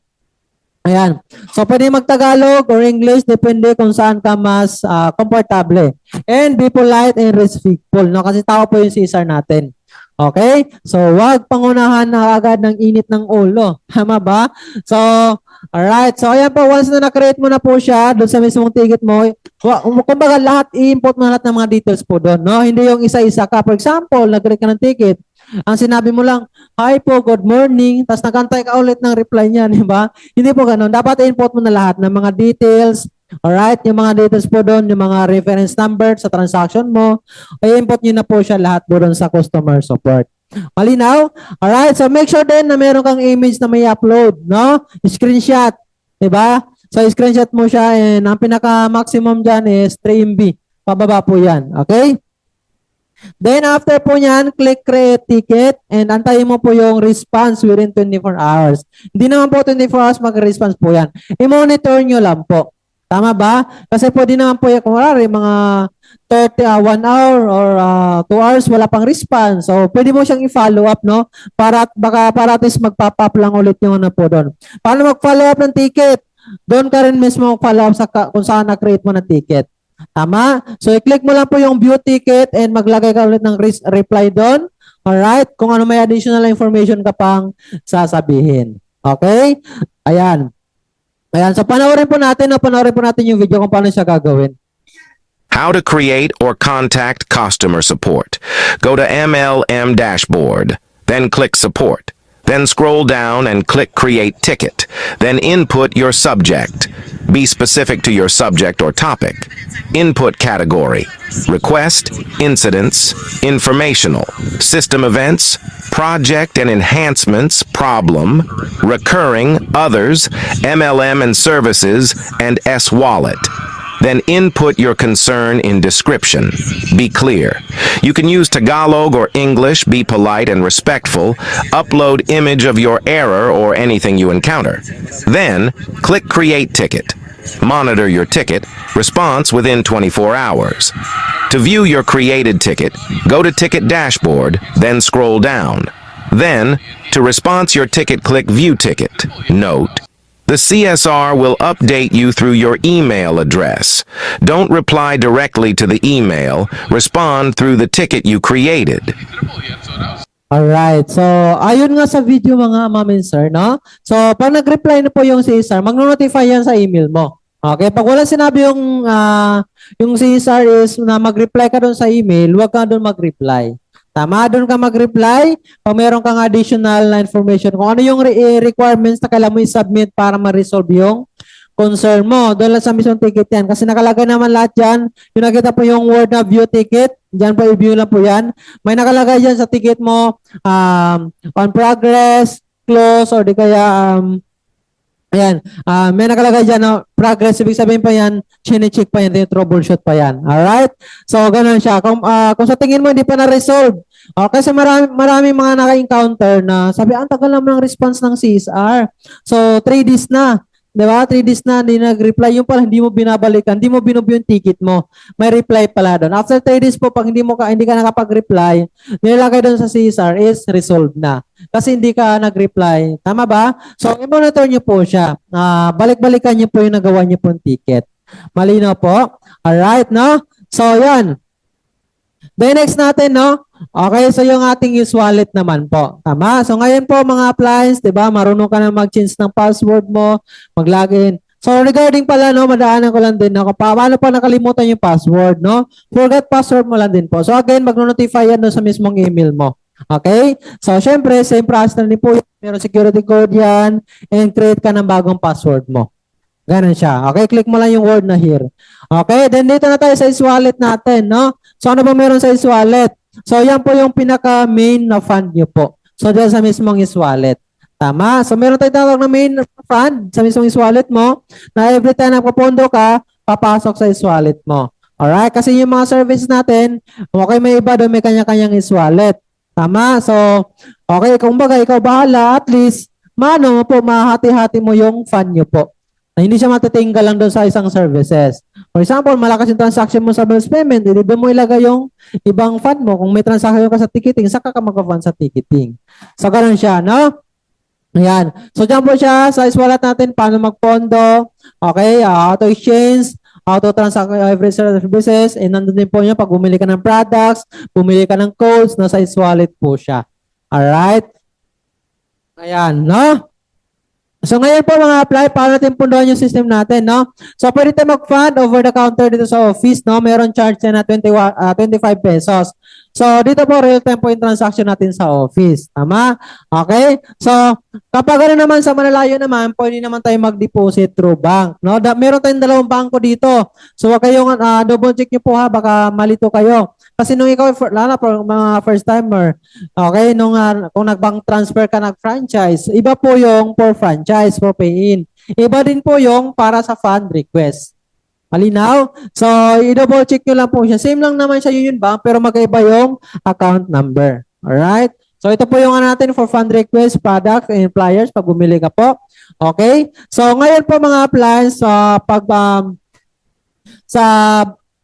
Ayan. So, pwede mag-Tagalog or English, depende kung saan ka mas komportable. And be polite and respectful, no? Kasi tao po yung Caesar natin. Okay? So, wag pangunahan na agad ng init ng ulo. Tama ba? So, alright. So, ayan po, once na na-create mo na po siya, doon sa mismong ticket mo, kumbaga lahat, i-import mo lahat ng mga details po doon, no? Hindi yung isa-isa ka. For example, nag-create ka ng ticket, ang sinabi mo lang, hi po, good morning, tapos nagantay ka ulit ng reply niya, di ba? Hindi po ganun. Dapat i-import mo na lahat ng mga details, alright? Yung mga details po doon, yung mga reference number sa transaction mo, i-import nyo na po siya lahat po doon sa customer support. Malinaw? Alright, so make sure din na meron kang image na may upload, no? Screenshot, di ba? So, screenshot mo siya and ang pinaka-maximum dyan is 3 MB. Pababa po yan, okay? Then, after po nyan, click create ticket and antayin mo po yung response within 24 hours. Hindi naman po 24 hours mag-response po yan. I-monitor nyo lang po. Tama ba? Kasi pwede naman po yan, kung mga 1 hour or 2 hours, wala pang response. So, pwede mo siyang i-follow up, no? Para at least mag-pop up lang ulit yung ano po doon. Paano mag-follow up ng ticket? Doon ka rin mismo mag-follow up kung saan na-create mo ng ticket. Tama? So, i-click mo lang po yung view ticket and maglagay ka ulit ng reply doon. Alright? Kung ano may additional information ka pang sasabihin. Okay? Ayan. Ayan. So, panoorin po natin yung video kung paano siya gagawin. How to create or contact customer support. Go to MLM dashboard, then click support. Then scroll down and click create ticket. Then input your subject. Be specific to your subject or topic. Input category: request, incidents, informational, system events, project and enhancements, problem, recurring, others, MLM and services, and S-Wallet. Then input your concern in description. Be clear. You can use Tagalog or English, be polite and respectful. Upload image of your error or anything you encounter. Then, click Create Ticket. Monitor your ticket, response within 24 hours. To view your created ticket, go to Ticket Dashboard, then scroll down. Then, to response your ticket, click View Ticket. Note: the CSR will update you through your email address. Don't reply directly to the email. Respond through the ticket you created. Alright. So, ayun nga sa video mga ma'am and sir, no? So, pag nag-reply na po yung CSR, mag-notify yan sa email mo. Okay? Pag wala sinabi yung CSR is na mag-reply ka doon sa email, huwag ka doon mag-reply. Tama, doon ka mag-reply pag meron kang additional na information. Kung ano yung requirements na kailangan mo i-submit para ma-resolve yung concern mo. Doon lang sa mismong ticket yan. Kasi nakalagay naman lahat dyan. Yung nakita po yung word na view ticket, dyan po i-view lang po yan. May nakalagay dyan sa ticket mo, on progress, close, or di kaya, ayan, may nakalagay dyan na progress, ibig sabihin pa yan, chine-check pa yan, troubleshoot pa yan. Alright? So, ganun siya. Kung sa tingin mo, hindi pa na-resolve, kasi marami mga naka-encounter na sabi, ang tagal naman ng response ng CSR. So, 3 days na. Diba? 3 days na, hindi nag-reply. Yung pala, hindi mo binabalikan, hindi mo binubu yung ticket mo. May reply pala doon. After 3 days po, pag hindi ka nakapag-reply, nilagay doon sa CSR is resolved na. Kasi hindi ka nag-reply. Tama ba? So, i-monitor nyo po siya. Balik-balikan nyo po yung nagawa nyo po yung ticket. Malinaw po? Alright, no? So, yan. Then next natin, no? Okay, so yung ating use wallet naman po. Tama? So ngayon po mga appliance, di ba? Marunong ka na mag-change ng password mo, mag-login. So regarding pala, no, madaanan ko lang din ako. Paano pa nakalimutan yung password, no? Forget password mo lang din po. So again, mag-notify yan doon sa mismong email mo. Okay? So, syempre, same process na din po. Meron security code yan and create ka ng bagong password mo. Ganun siya. Okay, click mo lang yung word na here. Okay, then dito na tayo sa e-wallet natin, no? So, ano ba meron sa e-wallet? So, yan po yung pinaka-main na fund nyo po. So, dyan sa mismong e-wallet. Tama? So, meron tayong tawag na main fund sa mismong e-wallet mo na every time na pupondo ka, papasok sa e-wallet mo. Alright? Kasi yung mga services natin, okay, may iba doon, may kanya-kanyang e-wallet. Tama? So, okay, kumbaga, ikaw bahala, at least, mano mo po, mahati-hati mo yung fund nyo po. Na hindi siya matatinggal lang doon sa isang services. For example, malakas yung transaction mo sa bills payment, hindi doon mo ilagay yung ibang fund mo. Kung may transaction ka sa ticketing, saka ka mag-fund sa ticketing. So, ganun siya, no? Ayan. So, dyan po siya sa e-wallet natin, paano magpondo, okay, auto-exchange, auto-transact every services, and nandun din po yun, pag bumili ka ng products, bumili ka ng codes, nasa e-wallet po siya. Alright? Ayan, no? So ngayon po mga apply, paano natin punduhan yung system natin, no? So pwede tayo mag-fund over the counter dito sa office, no? Meron charge na 25 pesos. So dito po real time po yung transaction natin sa office. Tama? Okay? So kapag ano naman sa malalayo naman, pwede naman tayo mag-deposit through bank, no? Meron tayong dalawang bangko dito. So wag kayong double check niyo po ha, baka malito kayo. Kasi nung ikaw, lalo po mga first timer, okay, kung nag-bank transfer ka nag-franchise, iba po yung for franchise, for pay-in. Iba din po yung para sa fund request. Malinaw? So, i-double check nyo lang po siya. Same lang naman siya Union Bank, pero magkaiba yung account number. Alright? So, ito po yung natin for fund request, product, and flyers pag bumili ka po. Okay? So, ngayon po mga appliance, sa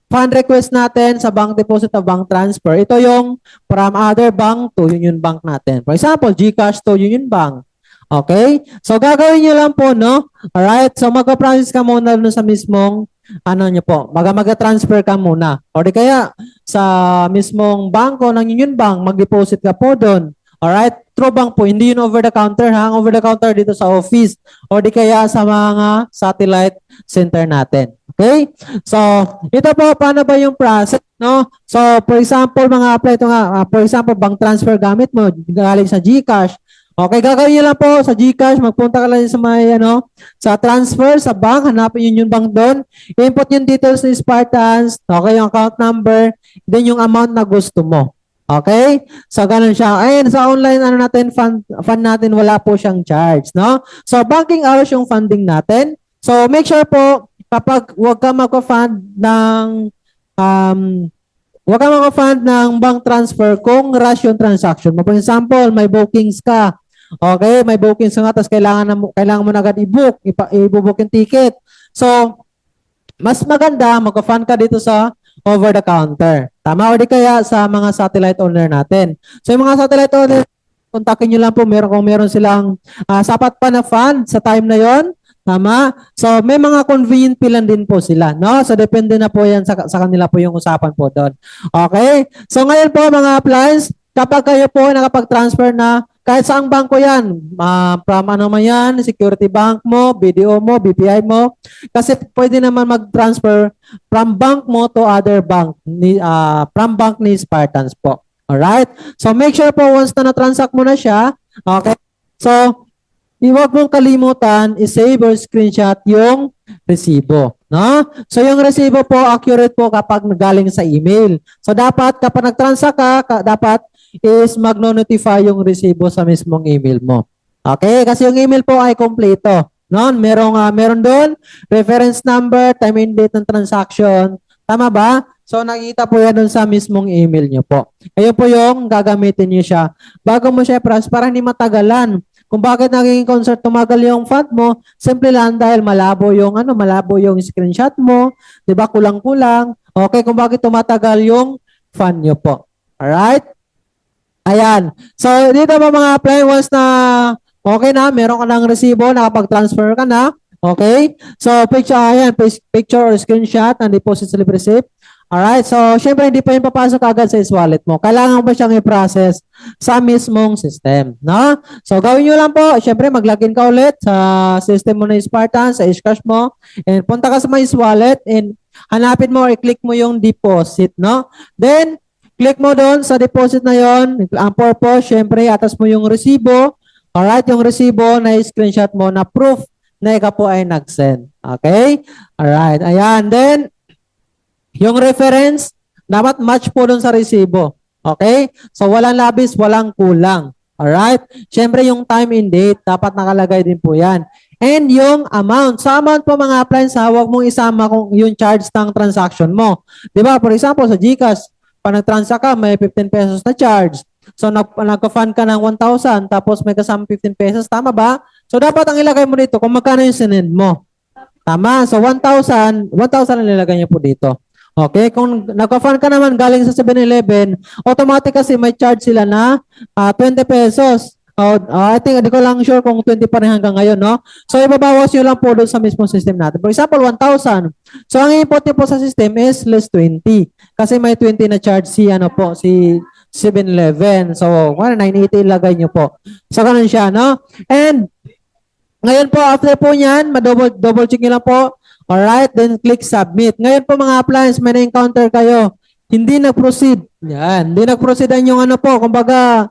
fund request natin sa bank deposit o bank transfer, ito yung from other bank to Union Bank natin. For example, GCash to Union Bank. Okay? So, gagawin nyo lang po, no? Alright? So, mag-process ka muna sa mismong, nyo po, mag-transfer ka muna. O di kaya, sa mismong banko ng Union Bank, mag-deposit ka po doon. Alright? True bank po, hindi yun over the counter, ha? Ang over the counter dito sa office. O di kaya sa mga satellite center natin. Okay? So, ito po, paano ba yung process, no? So, for example, mga apply ito nga, for example, bank transfer gamit mo, galing sa GCash. Okay, gagawin nyo lang po sa GCash, magpunta ka lang sa may, sa transfer, sa bank, hanapin yun yung bank doon, input yung details ni Spartans, okay, yung account number, then yung amount na gusto mo. Okay? So, ganun siya. Ayun, sa online, natin, fund natin, wala po siyang charge, no? So, banking hours yung funding natin. So, make sure po, kapag huwag ka mag-fund ng bank transfer kung rush yung transaction. For example, may bookings ka. Okay, may bookings ka nga, tapos kailangan mo na agad i-book, i-book yung ticket. So, mas maganda, mag-fund ka dito sa over the counter. Tama? O di kaya sa mga satellite owner natin. So, yung mga satellite owner, kontakin nyo lang po kung meron silang sapat pa na fund sa time na yon. Tama? So, may mga convenient plan din po sila, no? So, depende na po yan sa kanila po yung usapan po doon. Okay? So, ngayon po mga appliance, kapag kayo po nakapag-transfer na kahit saang bangko yan, from ano man yan, security bank mo, BDO mo, BPI mo, kasi pwede naman mag-transfer from bank mo to other bank, from bank ni Spartans po. Alright? So, make sure po once na na-transact mo na siya, okay? So, huwag mong kalimutan i-save or screenshot yung resibo. No? So, yung resibo po, accurate po kapag galing sa email. So, dapat kapag nag-transact ka, dapat is magno-notify yung resibo sa mismong email mo. Okay? Kasi yung email po ay kompleto. No? Meron doon, reference number, time and date ng transaction. Tama ba? So, nakikita po yan doon sa mismong email nyo po. Ayun po yung gagamitin nyo siya. Bago mo siya press, para hindi matagalan. Kung bakit naging concert tumagal yung font mo, simple lang dahil malabo yung screenshot mo, 'di ba? Kulang-kulang. Okay, kung bakit tumatagal yung font nyo po. Alright? Ayan. So, dito ba mga apply once na okay na, meron ka ng resibo, nakapag-transfer ka na. Okay? So, picture or screenshot ng deposit slip receipt. Alright, so syempre hindi pa yun papasok agad sa wallet mo. Kailangan ba siyang i-process sa mismong system, no? So gawin nyo lang po, syempre mag-login ka ulit sa system mo na Spartan, sa Ishcash mo, and punta ka sa my wallet and hanapin mo or i-click mo yung deposit, no? Then, Click mo doon sa deposit na yon. Ang purpose, syempre, atas mo yung resibo. Alright, yung resibo na screenshot mo na proof na ikaw po ay nag-send. Okay? Alright, ayan. Then, yung reference, dapat match po doon sa resibo. Okay? So, walang labis, walang kulang. Alright? Syempre, yung time and date, dapat nakalagay din po yan. And yung amount. Sa amount po mga appliance, huwag mong isama kung yung charge ng transaction mo. Diba? For example, sa GCash, pag nag-transact ka, may 15 pesos na charge. So, nagka-fund ka ng 1,000, tapos may kasama 15 pesos. Tama ba? So, dapat ang ilagay mo dito kung magkano yung sinend mo. Tama? So, 1,000 ang ilagay niyo po dito. Okay? Kung nagka-fund ka naman galing sa 7-Eleven, automatic kasi may charge sila na 20 pesos. I think, hindi ko lang sure kung 20 pa rin hanggang ngayon, no? So, ibabawas nyo lang po doon sa mismong system natin. For example, 1,000. So, ang input nyo po sa system is less 20. Kasi may 20 na charge si 7-Eleven. So, 980 ilagay nyo po. So, ganun siya, no? And, ngayon po, after po nyan, double check nyo lang po. Alright, then click submit. Ngayon po mga appliance, may na-encounter kayo. Hindi nag-proceed. Yan, hindi nag-proceed ang yung kumbaga,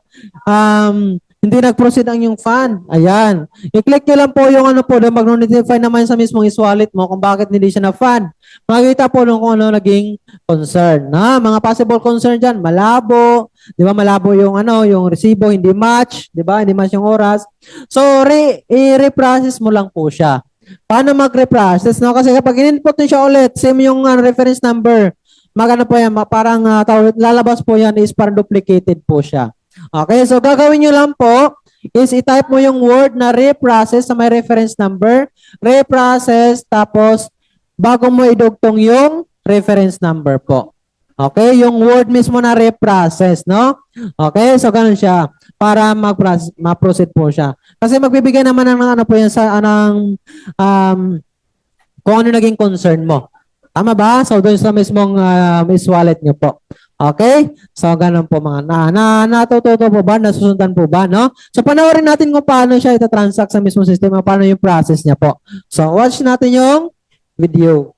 hindi nag-proceed ang yung fund. Ayan. I-click nyo lang po yung doon mag-notify naman sa mismong wallet mo kung bakit hindi siya na-fund. Makikita po kung ano naging concern. Mga possible concern dyan, malabo. Di ba, malabo yung yung resibo, hindi match. Di ba, hindi match yung oras. So, i-reprocess mo lang po siya. Paano mag-reprocess? No? Kasi kapag in-input nyo siya ulit, same yung reference number. Magano po yan, parang lalabas po yan is parang duplicated po siya. Okay, so gagawin nyo lang po is i-type mo yung word na reprocess sa may reference number. Reprocess, tapos bago mo idugtong yung reference number po. Okay, yung word mismo na reprocess, no? Okay, so ganun siya para ma-proceed po siya. Kasi magbibigay naman ng po yan sa kung ano naging concern mo. Tama ba? So doon sa mismong wallet nyo po. Okay? So, ganun po mga natututo po ba? Nasusundan po ba? No? So, panoorin natin kung paano siya ita-transact sa mismong system o paano yung process niya po. So, watch natin yung video.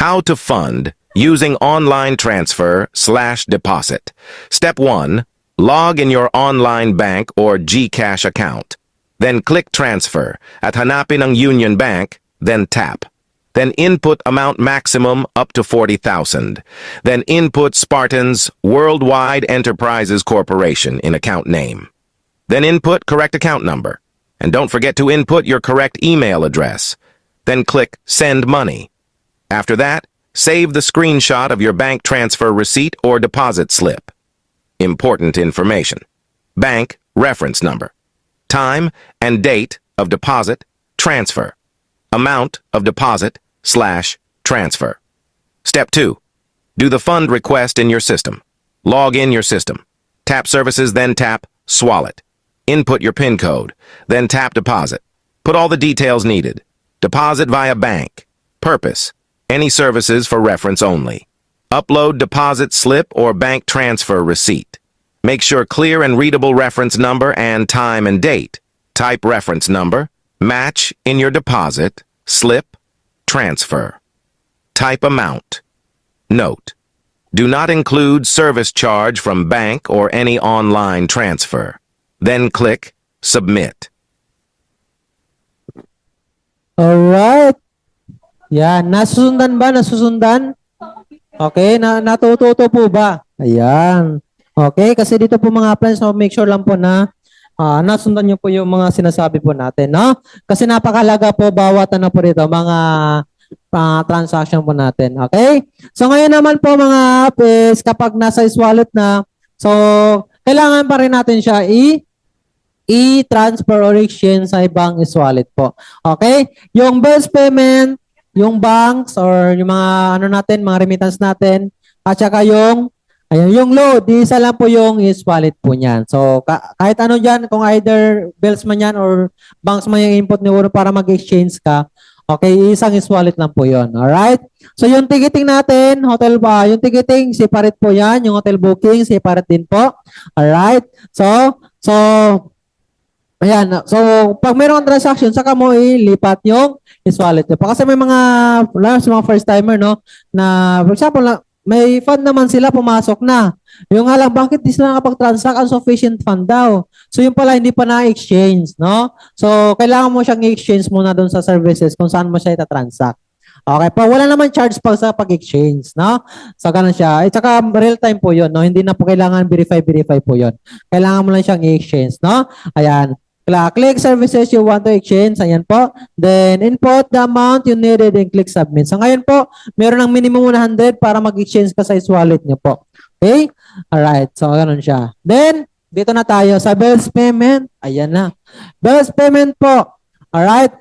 How to fund using online transfer/deposit. Step 1. Log in your online bank or GCash account. Then click transfer at hanapin ang Union Bank, then tap. Then input amount maximum up to 40,000. Then input Spartans Worldwide Enterprises Corporation in account name. Then input correct account number. And don't forget to input your correct email address. Then click Send Money. After that, save the screenshot of your bank transfer receipt or deposit slip. Important information. Bank reference number. Time and date of deposit, transfer. Amount of deposit/transfer. Step 2. Do the fund request in your system. Log in your system. Tap Services, then tap Swallet. Input your PIN code, then tap Deposit. Put all the details needed. Deposit via bank. Purpose. Any services for reference only. Upload deposit slip or bank transfer receipt. Make sure clear and readable reference number and time and date. Type reference number. Match in your deposit slip. Transfer. Type amount. Note: do not include service charge from bank or any online transfer. Then click Submit. Alright. Yan. Nasusundan ba? Nasusundan? Okay. Natututo po ba? Ayan. Okay. Kasi dito po mga plans, so make sure lang po na nasundan nyo po yung mga sinasabi po natin, no? Kasi napakalaga po bawat po dito, mga transaction po natin. Okay? So ngayon naman po mga is kapag nasa wallet na, so kailangan pa rin natin siya i-transfer or exchange sa ibang wallet po. Okay? Yung bills payment, yung banks or yung mga natin, mga remittance natin, at saka yung load, isa lang po yung wallet po niyan. So, kahit ano dyan, kung either bills man yan or banks man yung input niyo para mag-exchange ka, okay, isang wallet lang po yun. Alright? So, yung ticketing natin, hotel ba? Yung ticketing, separate po yan. Yung hotel booking, separate din po. Alright? So, Ayan. So, pag mayroong transaction, saka mo ilipat yung wallet nyo. Kasi may mga, lalo sa mga first timer, no, na, for example, may fund naman sila, pumasok na. Yung nga lang, bakit di sila nakapag-transact? Insufficient fund daw. So, yung pala, hindi pa na-exchange, no? So, kailangan mo siyang i-exchange muna doon sa services kung saan mo siya itatransact. Okay, pa wala naman charge pa sa pag-exchange, no? So, ganun siya. At saka, real time po yun, no? Hindi na po kailangan verify po yun. Kailangan mo lang siyang i-exchange, no? Ayan. Click services you want to exchange. Ayan po. Then, input the amount you needed and click submit. So, ngayon po, meron ng minimum 100 para mag-exchange ka sa wallet niyo po. Okay? Alright. So, ganun siya. Then, dito na tayo sa bills payment. Ayan na. Bills payment po. Alright.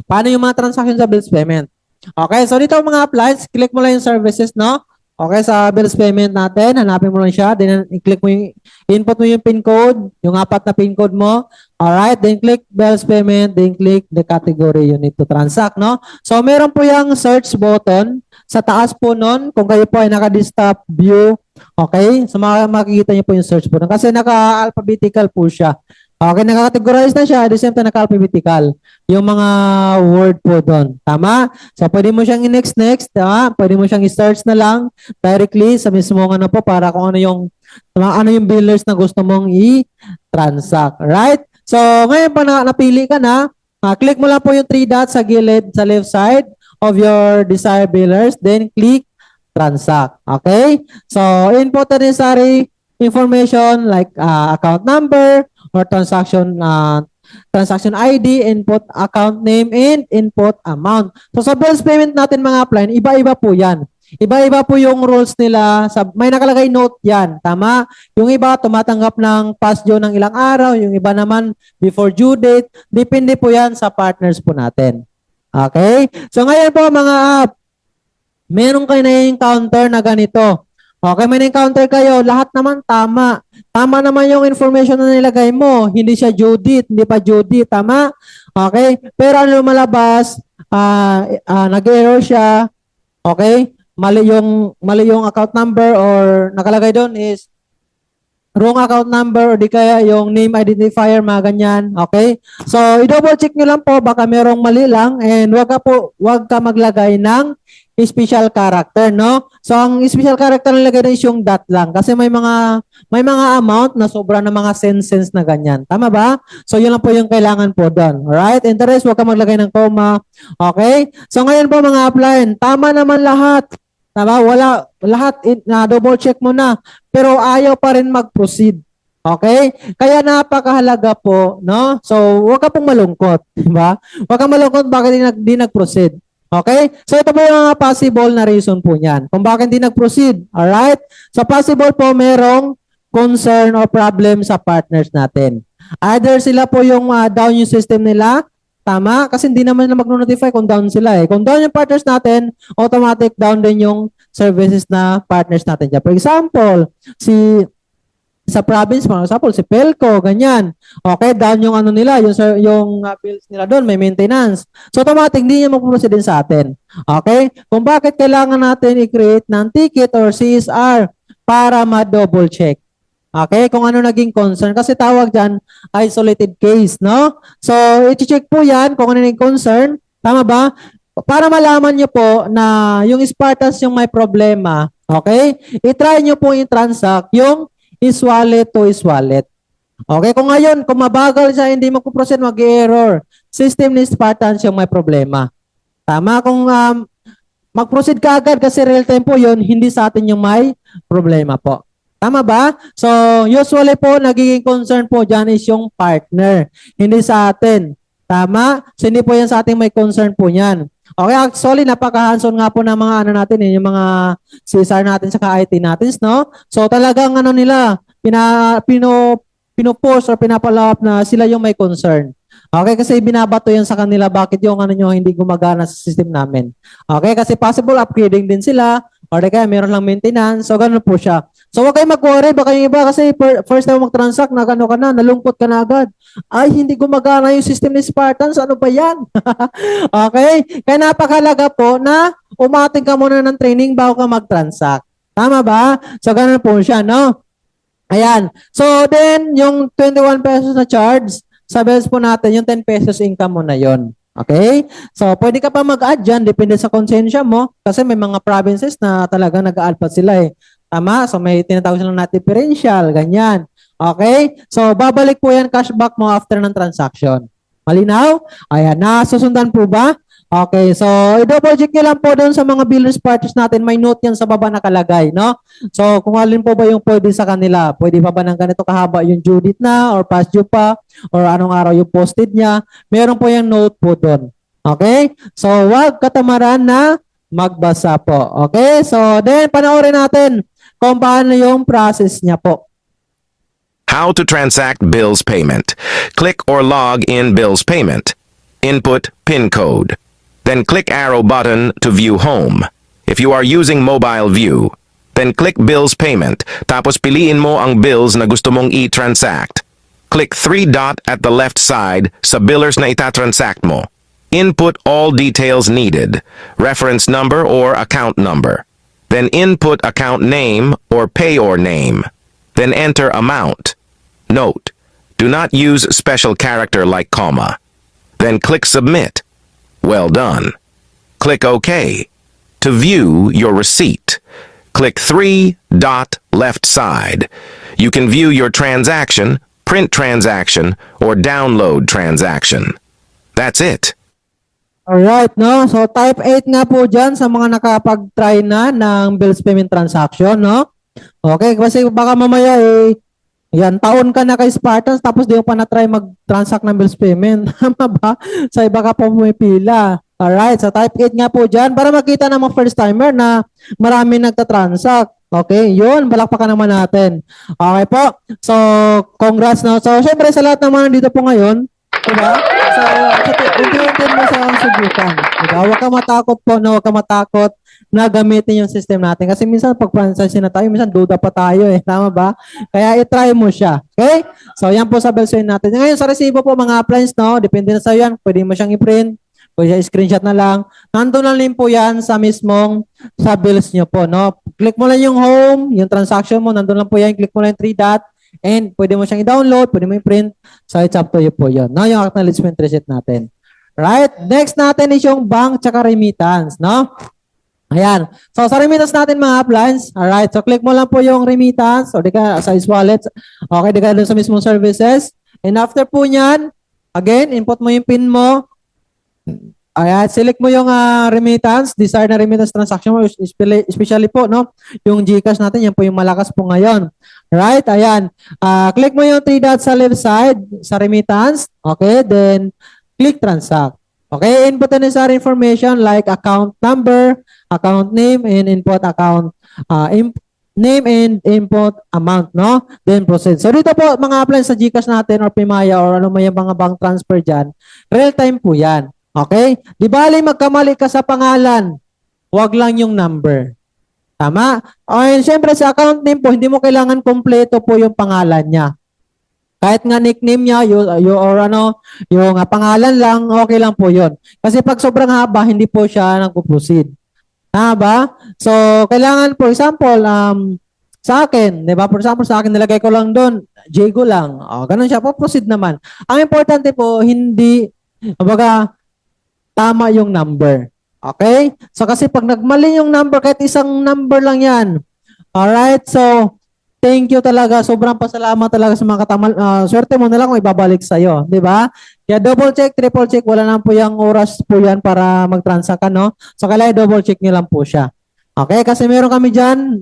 Paano yung mga transaction sa bills payment? Okay. So, dito mga applies, click mo lang yung services, no? Okay, sa bills payment natin, hanapin mo lang siya. Then, i-click mo yung, input mo yung PIN code, yung 4 na PIN code mo. Alright, then click bills payment, then click the category you need to transact, no? So, meron po yung search button. Sa taas po nun, kung kayo po ay naka-desktop view, okay? So, makikita niyo po yung search button. Kasi naka-alphabetical po siya. Okay, naka-categorize na siya. At the same time, naka-alphabetical. Yung mga word po doon. Tama? So, pwede mo siyang i-next. Tama? Pwede mo siyang i-search na lang directly sa mismo ano po para kung ano yung billers na gusto mong i-transact. Right? So, ngayon pa napili ka na, click mo lang po yung 3 dots sa gilid sa left side of your desired billers. Then, click transact. Okay? So, input the necessary information like account number or transaction ID, input account name, and input amount. So sa bills payment natin mga upline, iba-iba po yan. Iba-iba po yung rules nila. May nakalagay note yan. Tama? Yung iba tumatanggap ng past due ng ilang araw, yung iba naman before due date. Depende po yan sa partners po natin. Okay? So ngayon po mga app, meron kayo na-encounter na ganito. Okay, may na-encounter kayo, lahat naman tama. Tama naman yung information na nilagay mo. Hindi siya due date, hindi pa due date, tama? Okay? Pero ano lumalabas, nag-error siya. Okay? Mali yung account number or nakalagay doon is wrong account number or di kaya yung name identifier, mga ganyan. Okay? So, i-double check nyo lang po, baka merong mali lang and wag ka maglagay ng special character, no? So, ang special character na nilagay na is yung dot lang kasi may mga amount na sobra ng mga cents na ganyan. Tama ba? So, yun lang po yung kailangan po doon. Alright? And the rest, wag ka maglagay ng comma. Okay? So, ngayon po mga upline, tama naman lahat. Tama? Wala, lahat, double check mo na. Pero ayaw pa rin mag-proceed. Okay? Kaya napakahalaga po, no? So, wag ka pong malungkot. Diba? Wag kang malungkot bakit di nag-proceed. Okay? So, ito po yung mga possible na reason po niyan. Kung bakit di nag-proceed. Alright? So, possible po merong concern or problem sa partners natin. Either sila po yung down yung system nila. Tama? Kasi hindi naman na mag-notify kung down sila eh. Kung down yung partners natin, automatic down din yung services na partners natin. For example, sa province, for example, si Pelco, ganyan. Okay, down yung ano nila, yung bills nila doon, may maintenance. So, automatic, hindi niya mag-proceed din sa atin. Okay? Kung bakit kailangan natin i-create ng ticket or CSR para ma-double check. Okay? Kung ano naging concern. Kasi tawag dyan, isolated case, no? So, i-check po yan kung ano naging concern. Tama ba? Para malaman nyo po na yung Spartans yung may problema. Okay? I-try nyo po i-transact yung wallet to wallet. Okay, kung ngayon, kung mabagal siya, hindi magpo-proceed, mag-error. System ni Spartans yung may problema. Tama, kung mag-proceed ka agad kasi real time po yun, hindi sa atin yung may problema po. Tama ba? So, usually po, nagiging concern po dyan is yung partner, hindi sa atin. Tama? So, hindi po yan sa ating may concern po yan. Okay, actually, napaka-hands-on nga po ng mga ano natin, yung mga CSR natin sa IT natin, no? So, talagang ano nila, pinopost or pinapalawap na sila yung may concern. Okay, kasi binabato yan sa kanila bakit yung ano nyo hindi gumagana sa system namin. Okay, kasi possible upgrading din sila or kaya meron lang maintenance. So, ganun po siya. So, huwag kayo mag-worry. Baka yung iba kasi first time mag-transact, nagano ka na, nalungkot ka na agad. Ay, hindi gumagana yung system ni Spartans. Ano ba yan? Okay? Kaya napakalaga po na umating ka muna ng training bago ka mag-transact. Tama ba? So, ganun po siya, no? Ayan. So, then, yung 21 pesos na charge, sa bills po natin, yung 10 pesos income mo na yon. Okay? So, pwede ka pa mag-add dyan, depende sa konsensya mo. Kasi may mga provinces na talaga nag-add pa sila eh. Tama? So, may tinatawag silang na differential, ganyan. Okay? So, babalik po yan cashback mo after ng transaction. Malinaw? Ayan, nasusundan po ba? Okay, so i-double check nyo lang po doon sa mga billers parties natin. May note yan sa baba nakalagay, no? So kung alin po ba yung pwede sa kanila, pwede pa ba ng ganito kahaba yung due date na or past due pa or anong araw yung posted niya, meron po yung note po doon. Okay? So wag katamaran na magbasa po. Okay? So then panoorin natin kung paano yung process niya po. How to transact bills payment. Click or log in bills payment. Input PIN code. Then click arrow button to view home. If you are using mobile view, then click bills payment, tapos piliin mo ang bills na gusto mong i-transact. Click 3 dot at the left side sa billers na itatransact mo. Input all details needed, reference number or account number. Then input account name or payor name. Then enter amount. Note, do not use special character like comma. Then click submit. Well done. Click OK. To view your receipt, click 3 dot left side. You can view your transaction, print transaction, or download transaction. That's it. Alright, no? So, type 8 nga po dyan sa mga nakapag-try na ng bills payment transaction, no? Okay, kasi baka mamaya yan, taon ka na kay Spartans tapos di mo pa na-try mag-transact ng bills payment. Tama ba? Sa iba ka pa pumipila. Alright, so type 8 nga po dyan para makita ng mga first timer na marami nagtatransact. Okay, yun, balakpakan naman natin. Okay po, so congrats na. So syempre sa lahat ng mga dito po ngayon, diba? So, unti-unti mo sa subukan. Diba? Huwag ka matakot po na huwag ka matakot na gamitin yung system natin. Kasi minsan pag franchise na tayo, minsan duda pa tayo eh. Tama ba? Kaya i-try mo siya. Okay? So, yan po sa bills natin. Ngayon, sa resibo po, mga appliance, no? Depende na sa yan. Pwede mo siyang i-print. Pwede siya screenshot na lang. Nandun na rin po yan sa mismong sa bills nyo po, no? Click mo lang yung home, yung transaction mo, nandun lang po yan. Click mo lang yung 3 dot. And pwede mo siyang i-download, pwede mo i-print. So, it's up to you po yun. No? Yung acknowledgement receipt natin. Right? Next natin is yung bank tsaka remittance, no? Ayan. So, sa remittance natin mga appliance, alright, so click mo lang po yung remittance o di ka sa wallet. Okay, di ka dun sa mismong services. And after po niyan, again, input mo yung PIN mo. Ayan, select mo yung remittance, desired na remittance transaction mo, especially po, no? Yung GCash natin, yan po yung malakas po ngayon. Right? Ayan. Click mo yung 3 dots sa left side sa remittance. Okay, then click transact. Okay, input the necessary information like account number, account name, and input account name and input amount, no? Then proceed. So dito po, mga apply sa GCash natin or Pimaya or ano may mga bank transfer dyan, real time po yan. Okay? Di bali magkamali ka sa pangalan, wag lang yung number. Tama? And syempre sa account name po, hindi mo kailangan kompleto po yung pangalan niya. Kahit nga nickname niya, or ano, yung pangalan lang, okay lang po yun. Kasi pag sobrang haba, hindi po siya nag-proceed. Tama ba? So, kailangan, for example, sa akin, di ba? For example, sa akin, nilagay ko lang doon, Diego lang. O, ganun siya po, proceed naman. Ang importante po, hindi, kumbaga, tama yung number. Okay? So, kasi pag nagmali yung number, kahit isang number lang yan. Alright? So, thank you talaga. Sobrang pasalamat talaga sa mga katamal. Swerte mo na lang kung ibabalik sa'yo. Di ba? Kaya double check, triple check. Wala lang po yung oras po yan para mag-transact ka, no? So, kailangan double check nyo lang po siya. Okay? Kasi meron kami dyan.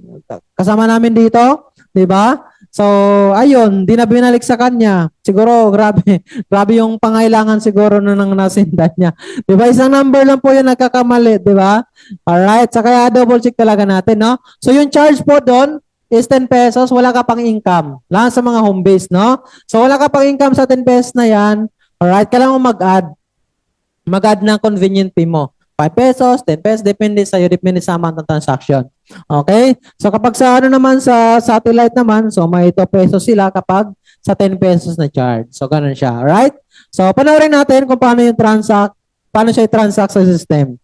Kasama namin dito. Di ba? So, ayun. Di na binalik sa kanya. Siguro, grabe. Grabe yung pangailangan siguro nang nasindan niya. Di ba? Isang number lang po yung nagkakamali. Di ba? Alright. So, kaya double check talaga natin, no? So, yung charge po doon, is 10 pesos, wala ka pang income. Lahat sa mga home base, no? So, wala ka pang income sa 10 pesos na yan. Alright, kailangan mo mag-add. Mag-add ng convenient fee mo. 5 pesos, 10 pesos, depende sa'yo, depende sa amount ng transaction. Okay? So, kapag sa ano naman, sa satellite naman, so may 2 pesos sila kapag sa 10 pesos na charge. So, ganun siya. Alright? So, panoorin natin kung paano yung paano siya i-transact sa system.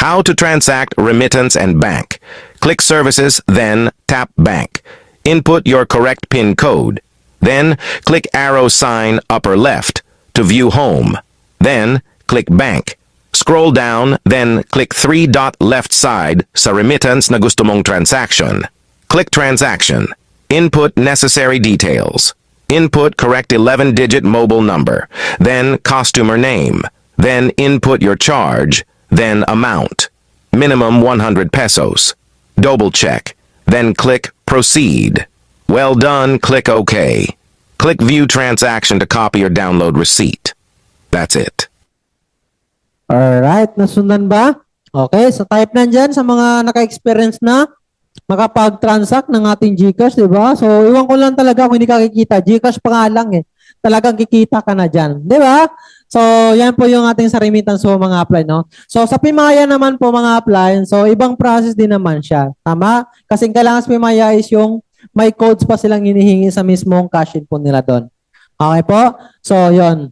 How to transact remittance and bank. Click Services, then tap Bank. input your correct PIN code. Then, click arrow sign upper left to view home. Then, click bank. Scroll down, then click 3-dot left side sa remittance na gusto mong transaction. Click transaction. Input necessary details. Input correct 11-digit mobile number. Then customer name. Then input your charge. Then amount. Minimum 100 pesos. Double check. Then click proceed. Well done, click OK. Click view transaction to copy or download receipt. That's it. Alright, nasundan ba? Okay, so type nandyan sa mga naka-experience na makapag-transact ng ating GCash, di ba? So, iwan ko lang talaga kung hindi ka kikita. GCash pa nga lang eh. Talagang kikita ka na dyan. Di ba? So, yan po yung ating sa remittance po mga apply, no? So, sa Pimaya naman po mga apply, so ibang process din naman siya. Tama? Kasi kailangan sa Pimaya is yung may codes pa silang hinihingi sa mismong cash-in po nila doon. Okay po? So, yon.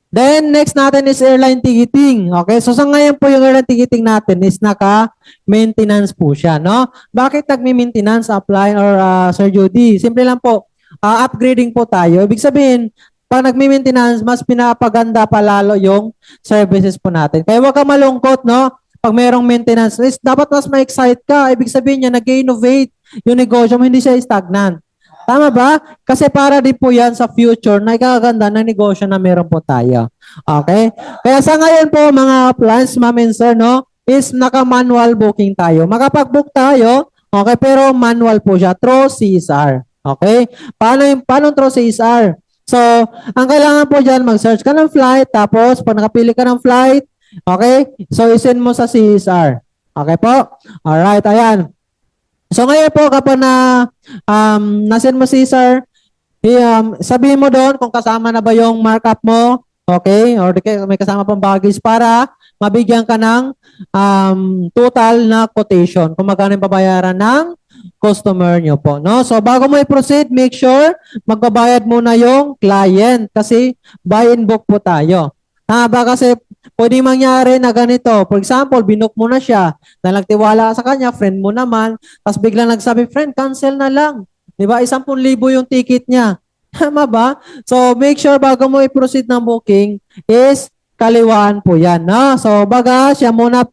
Then, next natin is airline ticketing. Okay? So, sa ngayon po yung airline ticketing natin is naka-maintenance po siya, no? Bakit nagmi-maintenance, apply, or Sir Judy? Simple lang po. Upgrading po tayo. Ibig sabihin, pag nagmi-maintenance, mas pinapaganda pa lalo yung services po natin. Kaya huwag ka malungkot, no? Pag mayroong maintenance, is dapat mas ma-excite ka. Ibig sabihin niya, nag-innovate yung negosyo mo, hindi siya stagnant. Tama ba? Kasi para din po yan sa future na ikakaganda ng negosyo na meron po tayo. Okay? Kaya sa ngayon po, mga plans, ma'am and sir, no, is naka-manual booking tayo. Makapag-book tayo, okay, pero manual po siya through CSR. Okay? Paano through CSR? So, ang kailangan po dyan, mag-search ka ng flight, tapos pag nakapili ka ng flight, okay, so isend mo sa CSR. Okay po? Alright, ayan. So ngayon po kapag nasend mo CSR, sabihin mo doon kung kasama na ba yung markup mo, okay, or may kasama pang baggage para mabigyan ka ng total na quotation kung magkano yung babayaran ng customer nyo po, no? So, bago mo i-proceed, make sure magbabayad muna yung client kasi buy and book po tayo. Ba kasi pwede mangyari na ganito. For example, binook mo na siya, na nagtiwala sa kanya, friend mo naman, tapos biglang nagsabi, friend, cancel na lang. Di ba? 10,000 yung ticket niya. Tama ba? So, make sure bago mo i-proceed ng booking is kaliwaan po yan, no? So, baga, siya muna,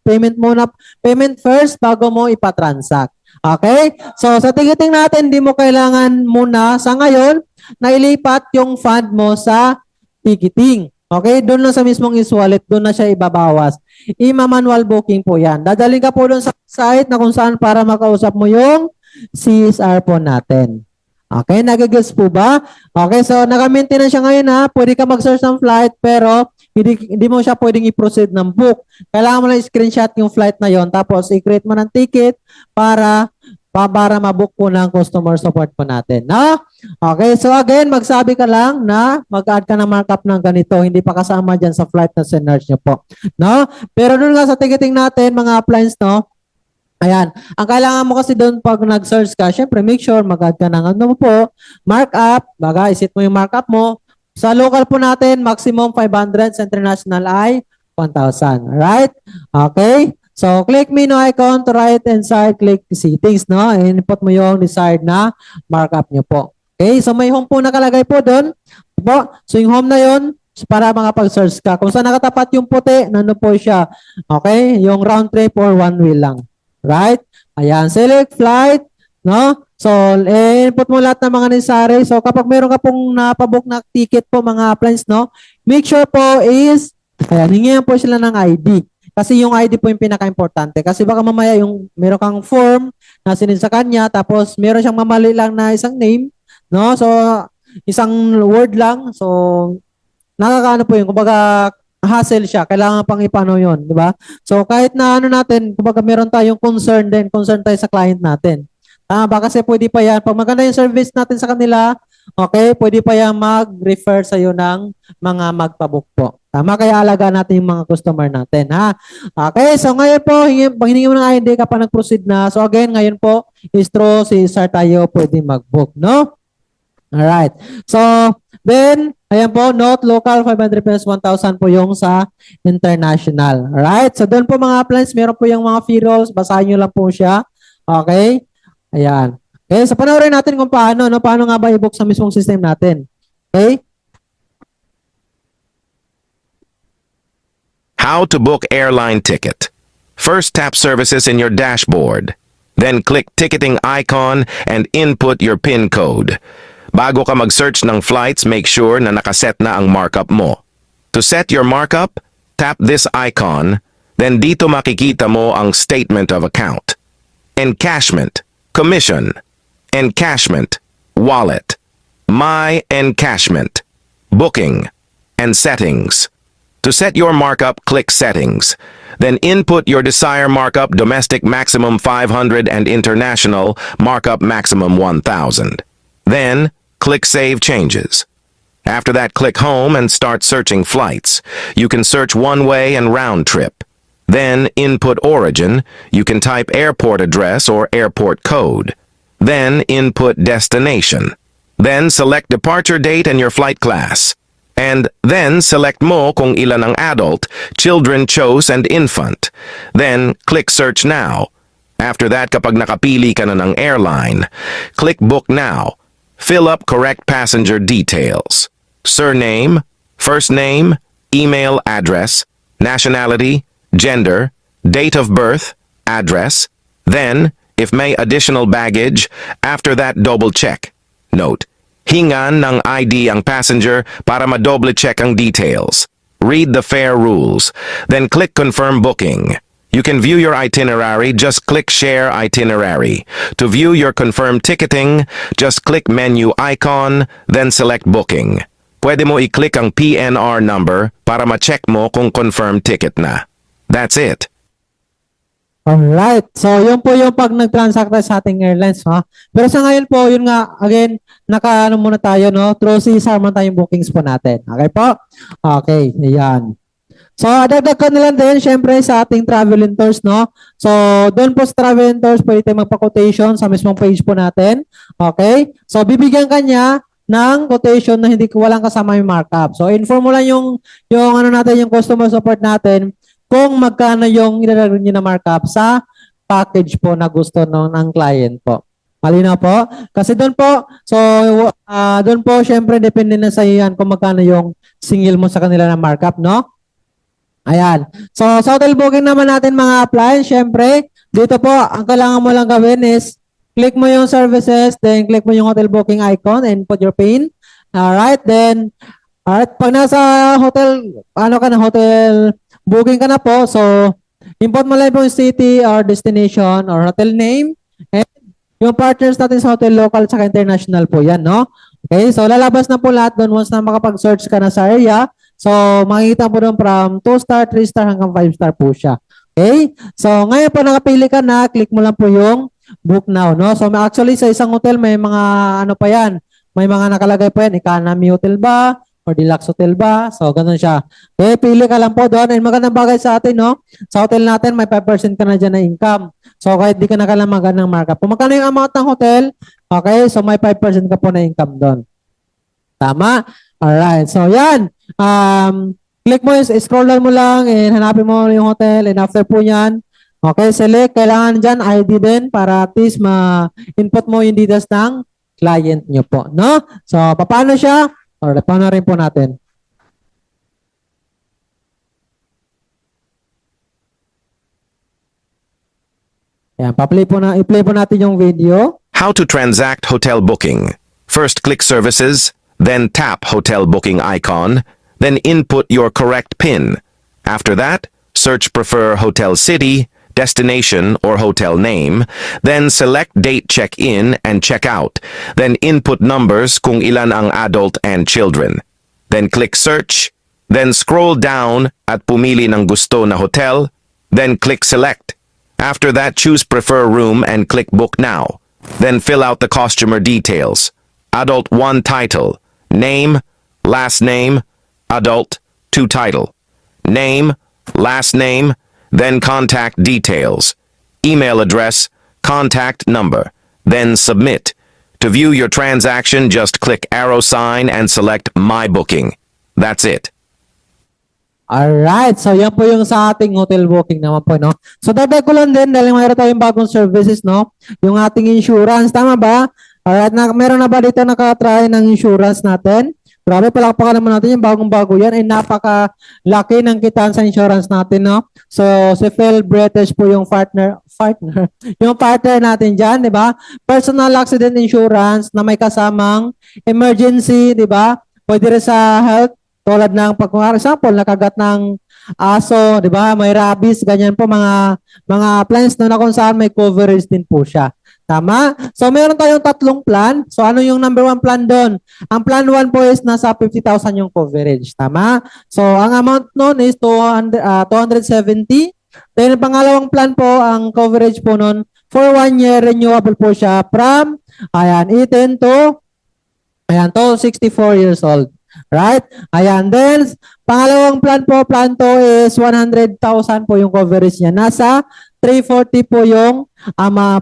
payment first bago mo ipatransact. Okay? So, sa ticketing natin, di mo kailangan muna sa ngayon na ilipat yung fund mo sa ticketing. Okay? Doon lang sa mismong e-wallet, doon na siya ibabawas. Ima-manual booking po yan. Dadaling ka po doon sa site na kung saan para makausap mo yung CSR po natin. Okay? Nagagets po ba? Okay, so naka-maintenance siya ngayon ha. Pwede ka mag-search ng flight pero hindi mo siya pwedeng i-proceed ng book. Kailangan mo lang i-screenshot yung flight na yon tapos i-create mo ng ticket para mabook po ng customer support po natin. No? Okay, so again, magsabi ka lang na mag-add ka ng markup ng ganito. Hindi pa kasama dyan sa flight na sinerge nyo po. No? Pero doon nga sa ticketing natin, mga appliance, no? Ayan. Ang kailangan mo kasi doon pag nag-search ka, syempre make sure mag-add ka ng ano po, markup, baga, isit mo yung markup mo. Sa local po natin, maximum 500, sa international ay 1,000. Right? Okay? So, click menu icon to right and side, click settings, no? And input mo yung desired na markup nyo po. Okay? So, may home po nakalagay po doon. Po. So, yung home na yon para makapag-search ka. Kung saan nakatapat yung puti, nandun po siya. Okay? Yung round trip or one way lang. Right? Ayan. Select flight, no? So, input mo lahat ng mga necessary. So, kapag meron ka pong napabook na ticket po, mga appliance, no? Make sure po is, ayan, hingihan po sila ng ID. Kasi yung ID po yung pinaka-importante. Kasi baka mamaya yung meron kang form na sinend sa kanya, tapos meron siyang mamali lang na isang name, no? So, isang word lang. So, nakakaano po yun. Kumbaga, hassle siya. Kailangan pang ipano yun, di ba? So, kahit na ano natin, kumbaga meron tayong concern din. Concern tayo sa client natin. Ba kasi pwede pa yan. Pag maganda yung service natin sa kanila, okay, pwede pa yan mag-refer sa'yo ng mga magpabook po. Tama, kaya alagaan natin yung mga customer natin, ha? Okay, so ngayon po, hiningi mo ng ID kapag nag-proceed na. So again, ngayon po, is through CSR tayo pwede mag-book, no? Alright. So, then, ayan po, note, local, 500 pesos, 1,000 po yung sa international. Alright? So, doon po mga appliance, meron po yung mga fee rolls. Basahin nyo lang po siya. Okay? Ayan. Okay, so panoorin natin kung paano, no? Paano nga ba i-book sa mismong system natin. Okay? How to book airline ticket. First, tap Services in your dashboard. Then click ticketing icon and input your PIN code. Bago ka mag-search ng flights, make sure na nakaset na ang markup mo. To set your markup, tap this icon, then dito makikita mo ang statement of account. Encashment, commission, encashment, wallet, my encashment, booking, and settings. To set your markup, click Settings. Then input your desired markup, domestic maximum 500 and international markup maximum 1,000. Then, click Save Changes. After that, click Home and start searching flights. You can search one-way and round trip. Then, input origin. You can type airport address or airport code. Then, input destination. Then, select departure date and your flight class. And then, select mo kung ilan ang adult, children, chose, and infant. Then, click Search Now. After that, kapag nakapili ka na ng airline, click Book Now. Fill up correct passenger details. Surname, first name, email address, nationality, gender, date of birth, address. Then, if may additional baggage, after that double check. Note, hingan ng ID ang passenger para madoble check ang details. Read the fare rules. Then click Confirm Booking. You can view your itinerary, just click Share Itinerary. To view your confirmed ticketing, just click Menu icon, then select Booking. Pwede mo i-click ang PNR number para ma-check mo kung confirmed ticket na. That's it. Alright. So, yun po yung pag nag-transact tayo sa ating airlines, ha? Pero sa ngayon po, yun nga, again, naka-ano muna tayo, no? Through CSR muna tayong bookings po natin. Okay po? Okay, ayan. So, dagdag ko na lang din, syempre, sa ating travel and tours, no? So, doon po sa travel and tours, pwede tayo magpa-quotation sa mismong page po natin. Okay? So, bibigyan ka niya ng quotation na walang kasama yung markup. So, inform mo lang yung ano natin, yung customer support natin, kung magkano yung ilalagay niyo na markup sa package po na gusto ng client po. Malinaw po? Kasi doon po, so doon po syempre depende na sa iyo yan kung magkano yung singil mo sa kanila na markup, no? Ayan. So sa hotel booking naman natin mga apply, syempre dito po ang kailangan mo lang gawin is click mo yung services, then click mo yung hotel booking icon and put your PIN. Alright, then pag nasa hotel, hotel booking ka na po, so import mo lang po yung city or destination or hotel name and yung partners natin sa hotel local at international po yan, no? Okay, so lalabas na po lahat doon once na makapag-search ka na sa area. So makikita po doon from 2-star, 3-star hanggang 5-star po siya. Okay, so ngayon po nakapili ka na, click mo lang po yung book now, no? So actually sa isang hotel may mga ano pa yan, may mga nakalagay po yan, economy hotel ba? Or deluxe hotel ba? So, ganun siya. Okay, pili ka lang po doon. And magandang bagay sa atin, no? Sa hotel natin, may 5% ka na dyan na income. So, kahit di ka na kailangan magandang markup. Kung magkano yung amount ng hotel, okay, so may 5% ka po na income doon. Tama? Alright. So, yan. Click mo, scroll down mo lang, and hanapin mo yung hotel. And after po yan, okay, select. Kailangan dyan ID din para at least ma-input mo yung details ng client nyo po, no? So, paano siya? Alright, paano rin po natin? Ayan, i-play po natin yung video. How to transact hotel booking. First, click Services, then tap Hotel Booking icon, then input your correct PIN. After that, search Prefer Hotel City, Destination, or Hotel Name, then select Date Check-in and Check-out, then input numbers kung ilan ang adult and children. Then click Search, then scroll down at pumili ng gusto na hotel, then click Select. After that, choose Prefer Room and click Book Now. Then fill out the customer details. Adult 1 title, name, last name, adult 2 title, name, last name, then contact details, email address, contact number, then submit. To view your transaction, just click arrow sign and select My Booking. That's it. Alright, so yan po yung sa ating hotel booking naman po, no? So dagdag ko lang din dahil mayroon tayong bagong services, no? Yung ating insurance, tama ba? Alright, meron na ba dito nakatry ng insurance natin? Grabe, palakpakan naman natin yung bagong-bago yan. Ay napakalaki ng kitaan sa insurance natin, no? So, si Phil British po yung partner, yung partner natin dyan, di ba? Personal accident insurance na may kasamang emergency, di ba? Pwede rin sa health, tulad ng pag, for example, nakagat ng aso, di ba? May rabies, ganyan po mga plans na kung saan may coverage din po siya. Tama? So, meron tayong tatlong plan. So, ano yung number 1 plan doon? Ang plan 1 po is nasa 50,000 yung coverage. Tama? So, ang amount noon is 270. Then, ang pangalawang plan po, ang coverage po noon, for 1 year, renewable po siya from, 18 to, 64 years old. Right? Ayan. Then, pangalawang plan po, plan 2 is 100,000 po yung coverage niya. Nasa 340 po yung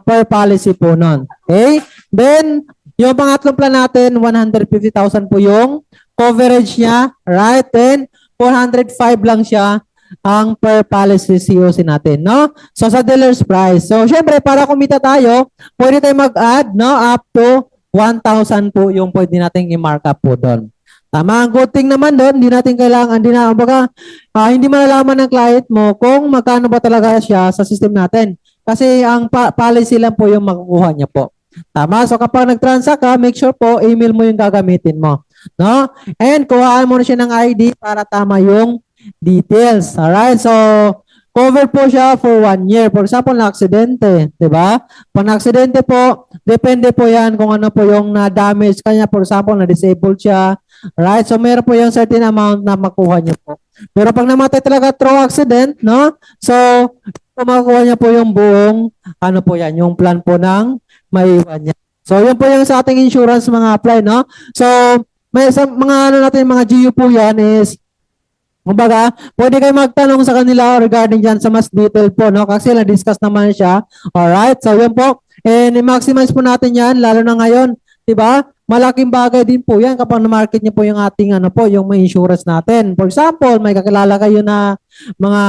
per policy po nun. Okay? Then, yung pangatlong plan natin, 150,000 po yung coverage niya. Right? Then, 405 lang siya ang per policy COC natin, no? So, sa dealer's price. So, syempre, para kumita tayo, pwede tayo mag-add, no? Up to 1,000 po yung pwede nating i-mark up po doon. Tama, ang good thing naman doon, hindi natin kailangan, hindi malalaman ng client mo kung magkano ba talaga siya sa system natin. Kasi ang policy lang po yung makukuha niya po. Tama, so kapag nag-transact ka, make sure po, email mo yung gagamitin mo. No? And kuhaan mo na siya ng ID para tama yung details. Alright, so cover po siya for 1 year. For example, na-aksidente, di ba? Pag na-aksidente po, depende po yan kung ano po yung na-damage kanya. For example, na-disabled siya. Right? So, meron po yung certain amount na makuha niya po. Pero pag namatay talaga through accident, no? So, makukuha niya po yung buong, po yan, yung plan po ng maiwan niya. So, yun po yung sa ating insurance mga apply, no? So, may sa mga natin, mga GU po yan is, kumbaga, pwede kayo magtanong sa kanila regarding dyan sa mas detail po, no? Kasi na-discuss naman siya. Alright, so yun po. And i-maximize po natin yan, lalo na ngayon. Diba? Malaking bagay din po yan kapag na-market niyo po yung ating yung may insurance natin. For example, may kakilala kayo na mga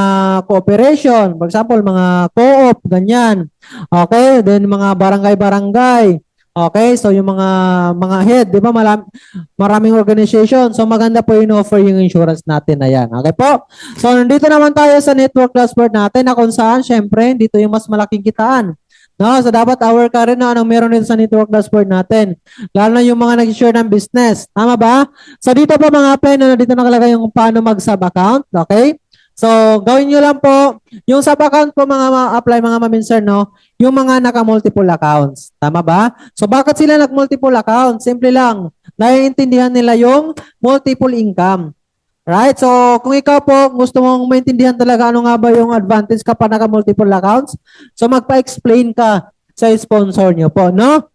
cooperation. For example, mga co-op, ganyan. Okay? Then mga barangay-barangay. Okay, so yung mga head, di ba, maraming organization. So maganda po yung offer yung insurance natin na yan. Okay po? So nandito naman tayo sa network dashboard natin na kung saan, syempre, dito yung mas malaking kitaan. No, so dapat aware ka rin na anong meron dito sa network dashboard natin. Lalo na yung mga nag-share ng business. Tama ba? So dito po mga apply na dito nakalagay yung paano mag-sub account. Okay? So, gawin nyo lang po, yung sub account po mga apply mga maminser, no? Yung mga naka-multiple accounts. Tama ba? So, bakit sila nag-multiple accounts? Simple lang. Naiintindihan nila yung multiple income. Right? So, kung ikaw po gusto mong maintindihan talaga ano nga ba yung advantage kapag naka-multiple accounts, so magpa-explain ka sa sponsor nyo po, no?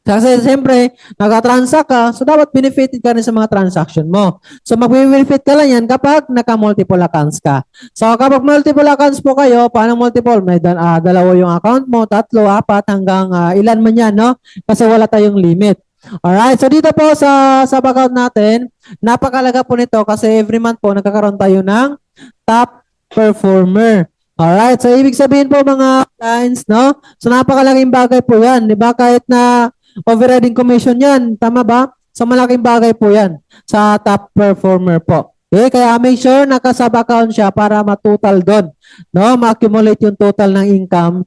Kasi siyempre, naka-transact ka, so dapat benefited ka rin sa mga transaction mo. So mag-benefit ka lang yan kapag naka-multiple accounts ka. So kapag multiple accounts po kayo, paano multiple? May dalawa yung account mo, 3, 4, hanggang ilan man yan, no? Kasi wala tayong limit. Alright, so dito po sa account natin, napakalaga po nito kasi every month po nagkakaroon tayo ng top performer. Alright, so ibig sabihin po mga clients, no? So napakalaking bagay po yan, di ba? Kahit na overriding commission yan, tama ba? So malaking bagay po yan sa top performer po. Okay, kaya make sure naka-sub account siya para matotal doon, no? Ma-accumulate yung total ng income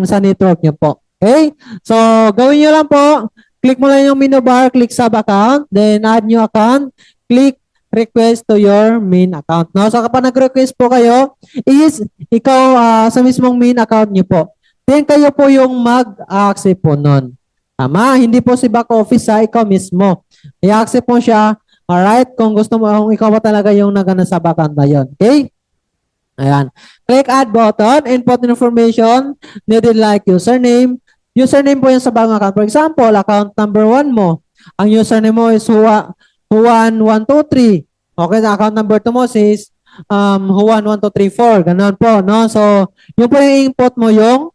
sa network niyo po. Okay? So gawin niyo lang po, click mo lang yung menu bar, click sub account, then add new account, click request to your main account. No? So kapag nag-request po kayo, is ikaw sa mismong main account niyo po. Then kayo po yung mag-accept po nun. Tama, hindi po si back office ikaw mismo. I-accept mo siya, alright, kung gusto mo, kung ikaw ba talaga yung nagana sa account na yun. Okay? Ayan. Click add button, input information, needed like username. Username po yan sa bagong account. For example, account number 1 mo. Ang username mo is Juan123. Okay, sa account number 2 mo is Juan1234. Ganon po, no? So, yun po yung input mo yung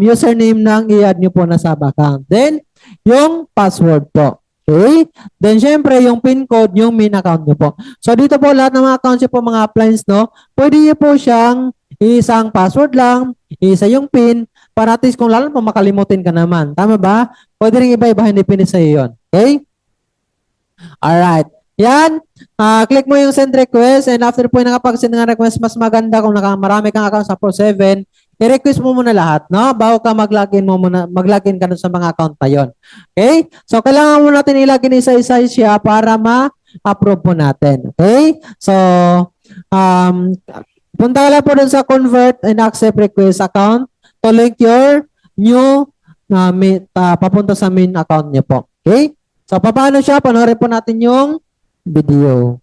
username ng i-add nyo po na sub account. Then, yung password po. Okay? Then, syempre, yung PIN code, yung main account nyo po. So, dito po, lahat ng mga accounts nyo po, mga appliance, no? Pwede nyo po siyang isang password lang, isa yung PIN, para at least kung lalo po makalimutin ka naman. Tama ba? Pwede rin iba-iba, hindi pinit sa'yo yun. Okay? Alright. Yan. Click mo yung send request and after po yung nakapag-send ng request, mas maganda kung marami kang account sa Pro7, i-request mo muna lahat, no? Bago ka mag-login ka dun sa mga account na yon. Okay? So, kailangan mo natin ilagin isa-isa siya para ma-approve po natin. Okay? So, punta ka lang po dun sa convert and accept request account to link your new papunta sa main account niyo po. Okay? So, paano siya? Panoorin po natin yung video.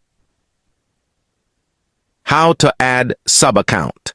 How to add sub-account.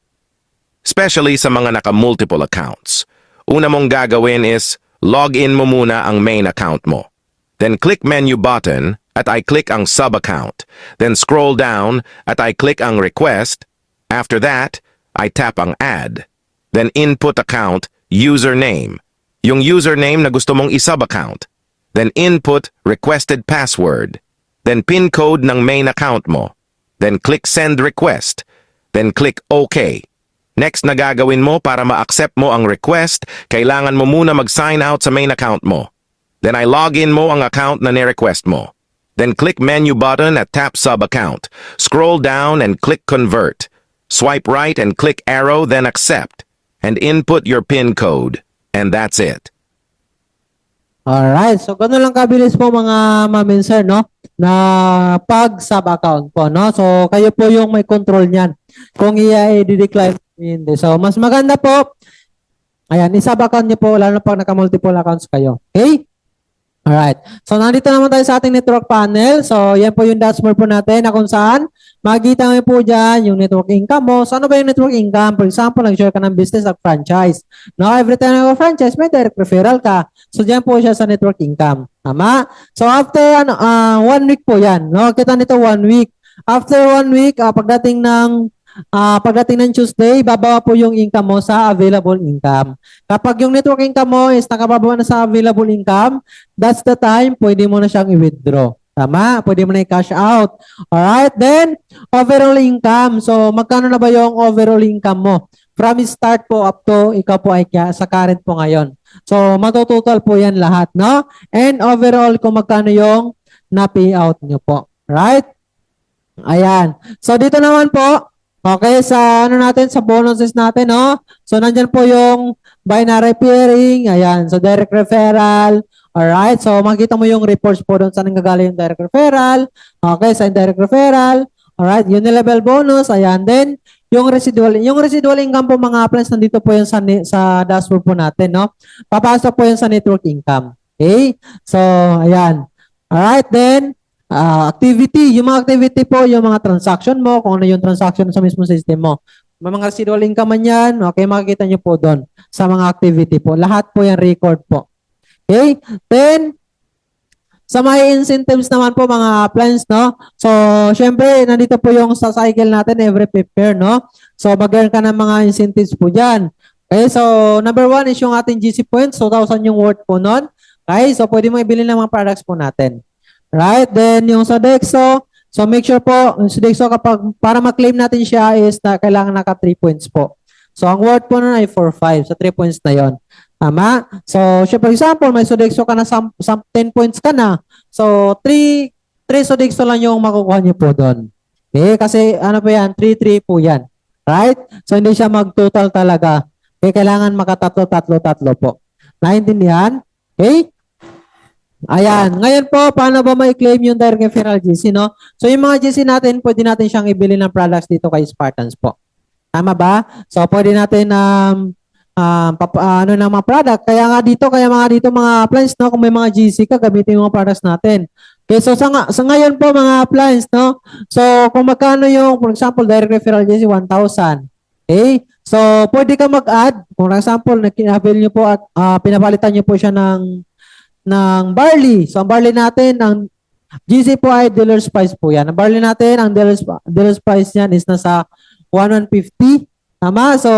Especially sa mga naka-multiple accounts. Una mong gagawin is log in mo muna ang main account mo. Then click menu button at I click ang sub-account. Then scroll down at I click ang request. After that, I tap ang add. Then input account, username. Yung username na gusto mong i-sub-account. Then input requested password. Then PIN code ng main account mo. Then click send request. Then click OK. Next na gagawin mo para ma-accept mo ang request, kailangan mo muna mag-sign out sa main account mo. Then I log in mo ang account na ni-request mo. Then click menu button at tap sub-account. Scroll down and click convert. Swipe right and click arrow, then accept. And input your PIN code. And that's it. Alright. So, ganun lang kabilis po mga ma'am and sir, no? Na pag sub-account po, no? So, kayo po yung may control niyan. Kung i-decline, hindi. So, mas maganda po, ayan, i-sub-account niyo po, lalo na pag naka-multiple accounts kayo. Okay? Alright. So, nandito naman tayo sa ating network panel. So, yan po yung dashboard po natin na kung saan makikita mo po dyan yung network income mo. So, ano ba yung network income? For example, nag-share ka ng business at franchise. Now, every time na franchise, may direct referral ka. So, dyan po siya sa network income. Tama? So, after 1 week po yan. No? Kita nito 1 week. After 1 week, pagdating ng Tuesday, bababa po yung income mo sa available income. Kapag yung network income mo is nakababa na sa available income, that's the time pwede mo na siyang i-withdraw. Tama? Pwede mo na i-cash out. Alright? Then, overall income. So, magkano na ba yung overall income mo? From start po up to ikaw po ay sa current po ngayon. So, matutotal po yan lahat, no? And overall, kung magkano yung na-payout nyo po. Right? Ayan. So, dito naman po, okay, sa natin, sa bonuses natin, no? So, nandyan po yung binary pairing, ayan. So, direct referral, alright. So, makikita mo yung reports po doon saan nanggagaling yung direct referral. Okay, sa direct referral, alright. Unilevel bonus, ayan. Then, yung residual income po mga plans, nandito po yung sa dashboard po natin, no? Papasok po yung sa network income. Okay? So, ayan. Alright, then, activity. Yung mga activity po, yung mga transaction mo, kung ano yung transaction sa mismo system mo. May mga residual income man yan, okay, makikita nyo po doon sa mga activity po. Lahat po yung record po. Okay? Then, sa mga incentives naman po mga plans, no? So, syempre, nandito po yung sa cycle natin every prepare, no? So, mag-earn ka ng mga incentives po dyan. Okay, so, number 1 is yung ating GC points, 2,000 yung worth po nun. Okay, so pwede mo ibili ng mga products po natin. Right, then yung sa Dexo, so make sure po, sa Dexo kapag, para ma-claim natin siya is na kailangan naka 3 points po. So, ang worth po nun ay 4-5, sa 3 points na yon. Tama? So, for example, may Sodexo ka na 10 points ka na. So, 3 Sodexo lang yung makukuha niyo po doon. Okay? Kasi, ano po yan? 3-3 po yan. Right? So, hindi siya mag-total talaga. Okay? Kailangan makatatlo po. Naintindihan? Okay? Ayan. Ngayon po, paano ba ma-claim yung direct referral GC, no? So, yung mga GC natin, pwede natin siyang ibili ng products dito kay Spartans po. Tama ba? So, pwede natin ng mga product. Kaya mga dito mga appliance, no? Kung may mga GC ka, gamitin yung mga products natin. Okay, so sa ngayon po mga appliance, no? So, kung magkano yung, for example, direct referral GC, 1,000. Okay? So, pwede ka mag-add. For example, avail nyo po at pinapalitan nyo po siya ng barley. So, ang barley natin, ang GC po ay dealer's price po yan. Ang barley natin, ang dealer's price niyan is nasa 1,150. Tama? So,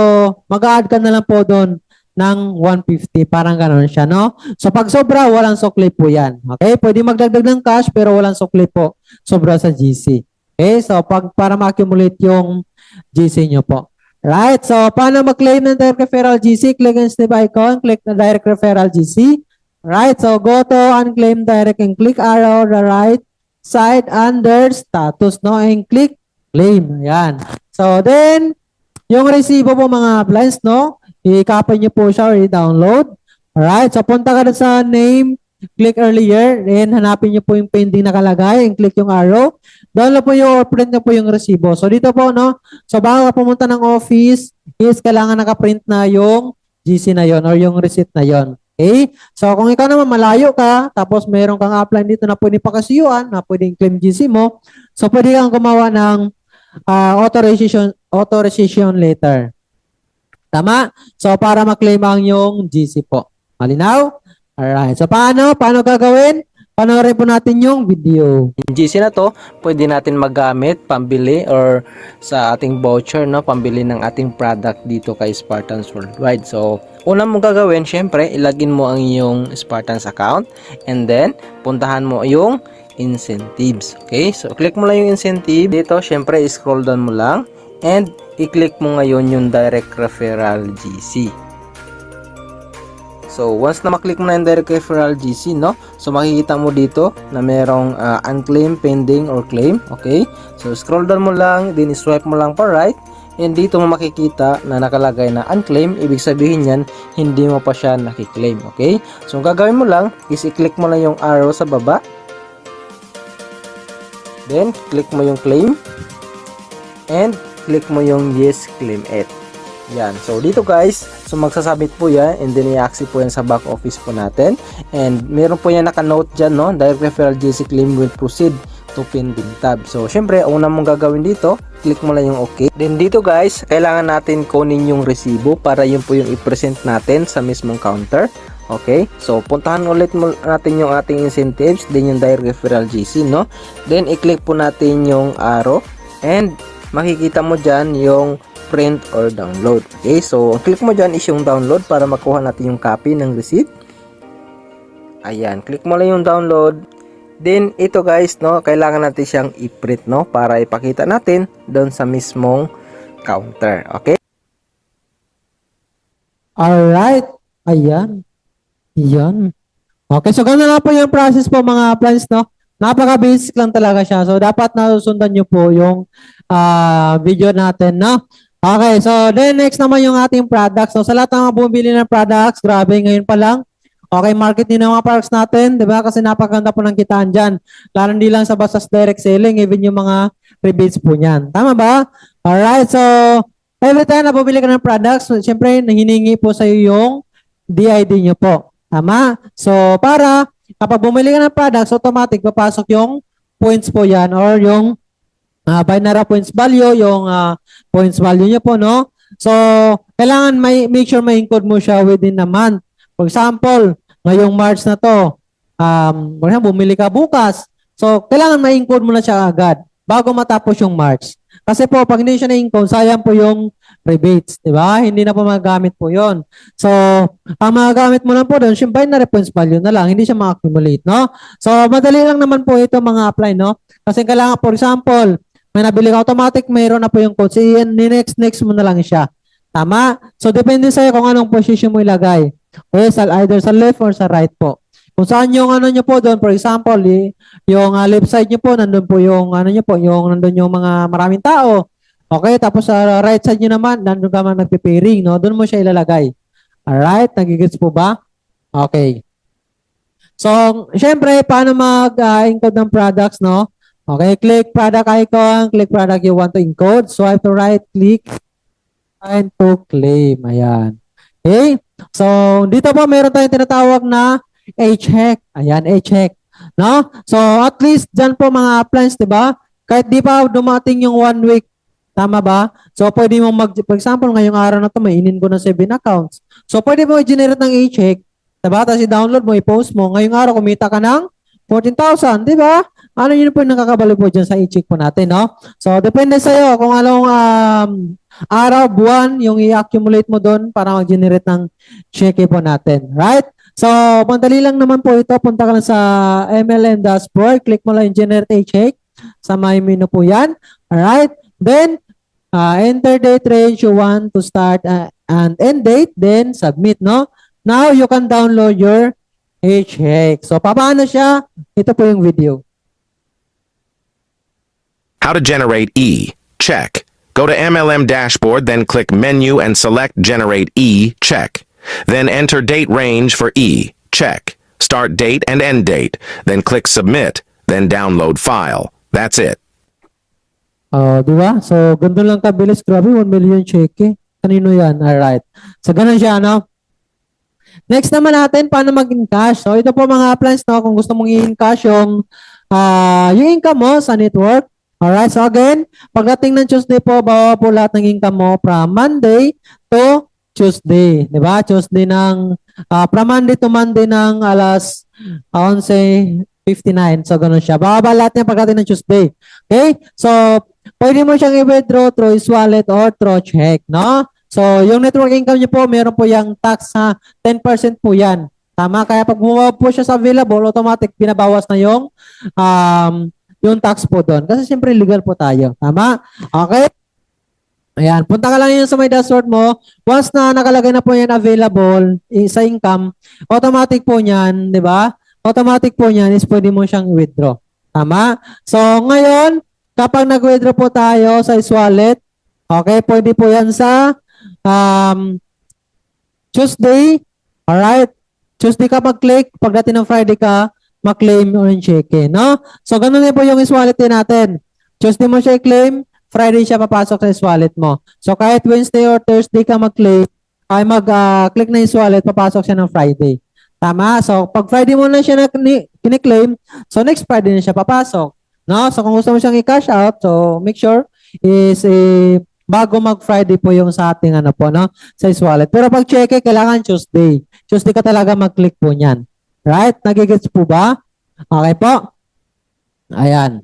mag-add ka na lang po doon ng 150. Parang ganoon siya, no? So, pag sobra, walang sukli po yan. Okay? Pwede magdagdag ng cash, pero walang sukli po. Sobra sa GC. Okay? So, para ma-accumulate yung GC nyo po. Right? So, paano mag-claim ng direct referral GC? Click ang snip icon, click na direct referral GC. Right? So, go to unclaim direct and click arrow the right side under status, no? And click claim. Ayan. So, then, yung resibo po mga blinds, no? I-copy nyo po siya or i-download. Alright. So, punta ka na sa name, click earlier, then hanapin nyo po yung pending nakalagay and click yung arrow. Download po yung or print nyo po yung resibo. So, dito po, no? So, bago ka pumunta ng office, is kailangan nakaprint na yung GC na yon or yung receipt na yon. Okay? So, kung ikaw naman malayo ka, tapos meron kang upline dito na pwede pakasiyuan, na pwedeng claim GC mo, so pwede kang gumawa ng authorization letter. Tama? So, para maklaim ang yung GC po. Malinaw? Alright. So, paano? Paano gagawin? Panoorin po natin yung video. Yung GC na to, pwede natin magamit, pambili or sa ating voucher, no, pambili ng ating product dito kay Spartans Worldwide. So, una mong gagawin, syempre, ilagin mo ang iyong Spartans account and then, puntahan mo yung incentives. Okay? So, click mo lang yung incentive. Dito, syempre, scroll down mo lang and i-click mo ngayon yung direct referral GC. So, once na maklik mo na yung direct referral GC, no? So, makikita mo dito na merong unclaim, pending, or claim. Okay? So, scroll down mo lang, then swipe mo lang pa right. And dito mo makikita na nakalagay na unclaim. Ibig sabihin yan, hindi mo pa siya nakiklaim. Okay? So, ang gagawin mo lang is i-click mo lang yung arrow sa baba. Then, click mo yung claim. And, click mo yung yes, claim it. Yan. So, dito guys, so magsasabit po yan and then i-accept po yan sa back office po natin. And meron po yan naka-note dyan, no? Direct referral GC claim will proceed to pending tab. So, syempre, una mong gagawin dito, click mo lang yung okay. Then dito guys, kailangan natin kunin yung resibo para yun po yung i-present natin sa mismong counter. Okay? So, puntahan ulit natin yung ating incentives, then yung direct referral GC, no? Then, i-click po natin yung arrow and makikita mo dyan yung print or download. Okay, so ang click mo dyan is yung download para makuha natin yung copy ng receipt. Ayan, click mo lang yung download. Then ito guys, no, kailangan natin siyang i-print, no, para ipakita natin doon sa mismong counter. Okay? Alright. Ayan. Ayan. Okay, so gano'n lang po yung process po mga plans, no? Napaka-basic lang talaga siya. So, dapat nasusundan nyo po yung video natin, no? Okay, so then next naman yung ating products. So sa lahat ng mga bumili ng products, grabe ngayon pa lang. Okay, market din ng mga products natin, 'di ba? Kasi napakaganda po ng kitaan diyan. Lalo hindi lang sa basta direct selling, even yung mga rebates po niyan. Tama ba? Alright, so every time na bumili ka ng products, syempre hiningi po sa iyo yung DID nyo po. Tama? So para kapag bumili ka ng products, automatic papasok yung points po yan or yung binary points value, yung points value niyo po, no? So, kailangan make sure ma-encode mo siya within a month. For example, ngayong March na to, for example, bumili ka bukas. So, kailangan ma-encode mo na siya agad bago matapos yung March. Kasi po, pag hindi siya na-encode, sayang po yung rebates, di ba? Hindi na po magagamit po yon. So, ang magagamit mo lang po doon, yung binary points value na lang, hindi siya ma-accumulate, no? So, madali lang naman po ito mga apply, no? Kasi kailangan, for example, may nabili ka automatic, mayroon na po yung code. So, next mo na lang siya. Tama? So, depende sa'yo kung anong position mo ilagay. Okay, either sa left or sa right po. Kung saan yung ano nyo po doon, for example, yung left side nyo po, nandun po yung ano nyo po, yung nandun yung mga maraming tao. Okay, tapos sa right side nyo naman, nandun ka man nagpe-pairing, no? Doon mo siya ilalagay. Alright, nagigits po ba? Okay. So, syempre, paano mag-encode ng products, no? Okay, click product icon, click product you want to encode, swipe to right, click, and to claim. Ayan. Okay, so dito po meron tayong tinatawag na A-check. Ayan, A-check. No? So at least dyan po mga appliance, di ba? Kahit di pa dumating yung 1 week, tama ba? So pwede mo for example, ngayong araw na to may inin ko na 7 accounts. So pwede mo i-generate ng A-check, diba? Tapos i-download mo, i-post mo. Ngayong araw kumita ka ng 14,000, di ba? ano yun po yung nakakabalik po dyan sa i-check po natin, no? So, depende sa'yo kung anong araw, buwan, yung i-accumulate mo doon para mag-generate ng check po natin, right? So, madali lang naman po ito. Punta ka lang sa MLM dashboard. Click mo lang yung generate a check. Sa my menu po yan. Alright? Then, enter date range you want to start and end date. Then, submit, no? Now, you can download your check. So, paano siya? Ito po yung video. How to generate E. Check. Go to MLM dashboard, then click menu and select generate E. Check. Then enter date range for E. Check. Start date and end date. Then click submit. Then download file. That's it. Di ba? So, ganito lang kabilis. Grabe, 1 million check eh. Kanino yan? Alright. So, ganun siya, no? Next naman natin, paano mag-encash. So, ito po mga plans, no? Kung gusto mong i-encash yung income mo sa network. Alright. So, again, pagdating ng Tuesday po, bawa po lahat ng income mo from Monday to Tuesday. Di ba? Tuesday ng, from Monday to Monday ng alas 11:59. So, ganun siya. Bababa lahat niya pagdating ng Tuesday. Okay? So, pwede mo siyang i-withdraw through his wallet or through check, no? So, yung network income niyo po, meron po yung tax ha, 10% po yan. Tama? Kaya pag bumaba po siya sa available, automatic binabawas na yung tax po doon. Kasi siyempre legal po tayo. Tama? Okay? Ayan. Punta ka lang yun sa may dashboard mo. Once na nakalagay na po yan available sa income, automatic po yan, di ba? Automatic po yan is pwede mo siyang withdraw. Tama? So, ngayon, kapag nag-withdraw po tayo sa wallet, okay, pwede po yan sa Tuesday. Alright? Tuesday ka mag-click. Pagdating ng Friday ka, mag-claim yung check, no? So, ganun din po yung wallet din natin. Tuesday mo siya i-claim, Friday siya papasok sa wallet mo. So, kahit Wednesday or Thursday ka mag-claim, ay mag-click na yung wallet, papasok siya ng Friday. Tama? So, pag Friday mo na siya kini-claim, so next Friday na siya papasok. No? So, kung gusto mo siyang i-cash out, so make sure is bago mag-Friday po yung sa ating ano po, no? Sa wallet. Pero pag check, kailangan Tuesday. Tuesday ka talaga mag-click po niyan. Right? Nagigets po ba? Okay po? Ayan.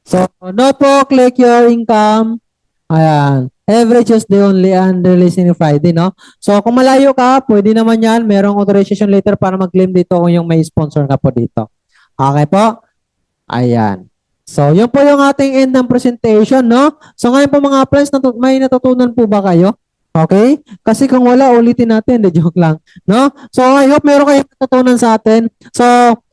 So, no po, click your income. Ayan. Every Tuesday only and releasing Friday, no? So, kung malayo ka, pwede naman yan. Merong authorization letter para mag-claim dito kung yung may sponsor ka po dito. Okay po? Ayan. So, yun po yung ating end ng presentation, no? So, ngayon po mga friends, may natutunan po ba kayo? Okay? Kasi kung wala, ulitin natin. De joke lang. No? So, I hope meron kayong natutunan sa atin. So,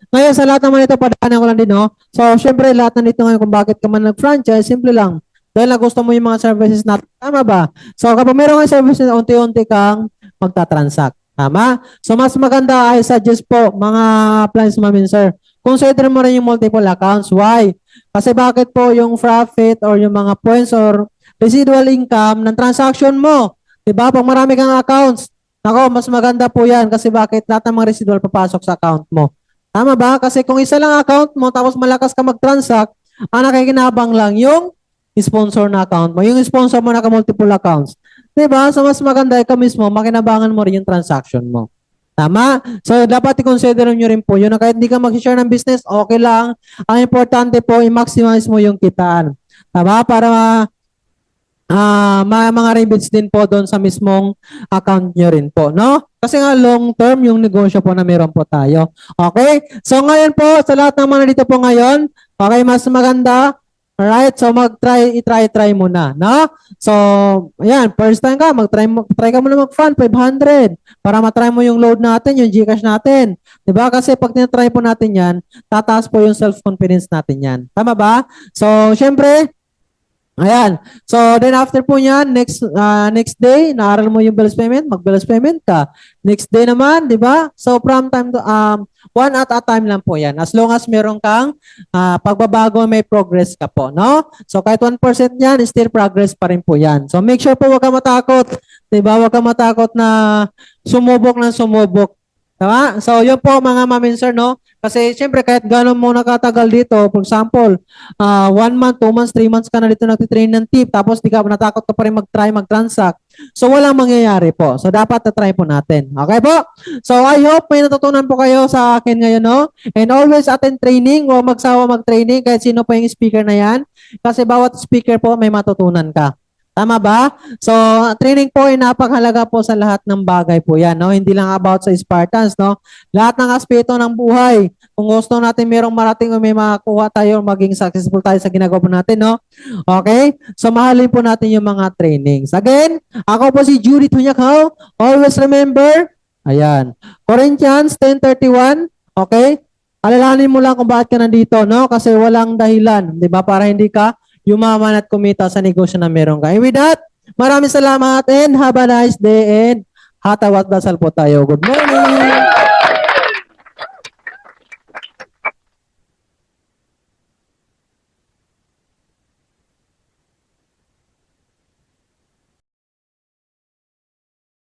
ngayon, sa lahat naman ito, padaanan ko lang din, no? So, syempre, lahat na nito ngayon kung bakit ka man nag-franchise, simple lang. Dahil na gusto mo yung mga services natin. Tama ba? So, kapag meron kang services, unti-unti kang magta-transact. Tama? So, mas maganda, I suggest po, mga plans, ma'am and sir, consider mo rin yung multiple accounts. Why? Kasi bakit po yung profit or yung mga points or residual income ng transaction mo? Diba? Pag marami kang accounts, nako, mas maganda po yan kasi bakit lahat ng mga residual papasok sa account mo. Tama ba? Kasi kung isa lang account mo tapos malakas ka mag-transact, ang nakikinabang lang yung sponsor na account mo. Yung sponsor mo naka-multiple accounts. Diba? So, mas maganda ikaw mismo, makinabangan mo rin yung transaction mo. Tama? So, dapat i-consider nyo rin po yun na kahit hindi ka mag-share ng business, okay lang. Ang importante po, i-maximize mo yung kitaan. Tama? Para mga rebates din po doon sa mismong account nyo rin po, no? Kasi nga long term yung negosyo po na meron po tayo. Okay? So, ngayon po, sa lahat ng mga dito po ngayon, okay, mas maganda. Alright, so i-try muna, no? So, ayan, first time ka, try ka muna mag-fund, 500, para matry mo yung load natin, yung GCash natin. Diba? Kasi pag tinatry po natin yan, tataas po yung self-confidence natin yan. Tama ba? So, syempre, ayan. So, then after po yan, next day, naaral mo yung bills payment, mag-bills payment ka. Next day naman, di ba? So, from time to, one at a time lang po yan. As long as meron kang pagbabago, may progress ka po, no? So, kahit 1% yan, still progress pa rin po yan. So, make sure po huwag ka matakot. Di ba? Huwag ka matakot na sumubok ng sumubok. Tama? So, yun po mga mamin sir, no? Kasi, syempre, kahit gano'n mo nakatagal dito, for example, 1 month, 2 months, 3 months ka na dito nagtitrain ng tip, tapos di ka natakot ka pa rin mag-try, mag-transact. So, walang mangyayari po. So, dapat na-try po natin. Okay po? So, I hope may natutunan po kayo sa akin ngayon, no? And always attend training, huwag magsawa mag-training, kahit sino pa yung speaker na yan. Kasi bawat speaker po, may matutunan ka. Tama ba? So, training po ay napakahalaga po sa lahat ng bagay po yan, no? Hindi lang about sa Spartans, no? Lahat ng aspeto ng buhay. Kung gusto natin merong marating o may makakuha tayo, maging successful tayo sa ginagawa po natin, no? Okay? So, mahalin po natin yung mga trainings. Again, ako po si Judith Hunyakaw. Always remember, ayan, Corinthians 10:31, okay? Alalahanin mo lang kung bakit ka nandito, no? Kasi walang dahilan, di ba? Para hindi ka yumaman at kumita sa negosyo na meron ka. And with that, maraming salamat and have a nice day and hatawat dasal po tayo. Good morning!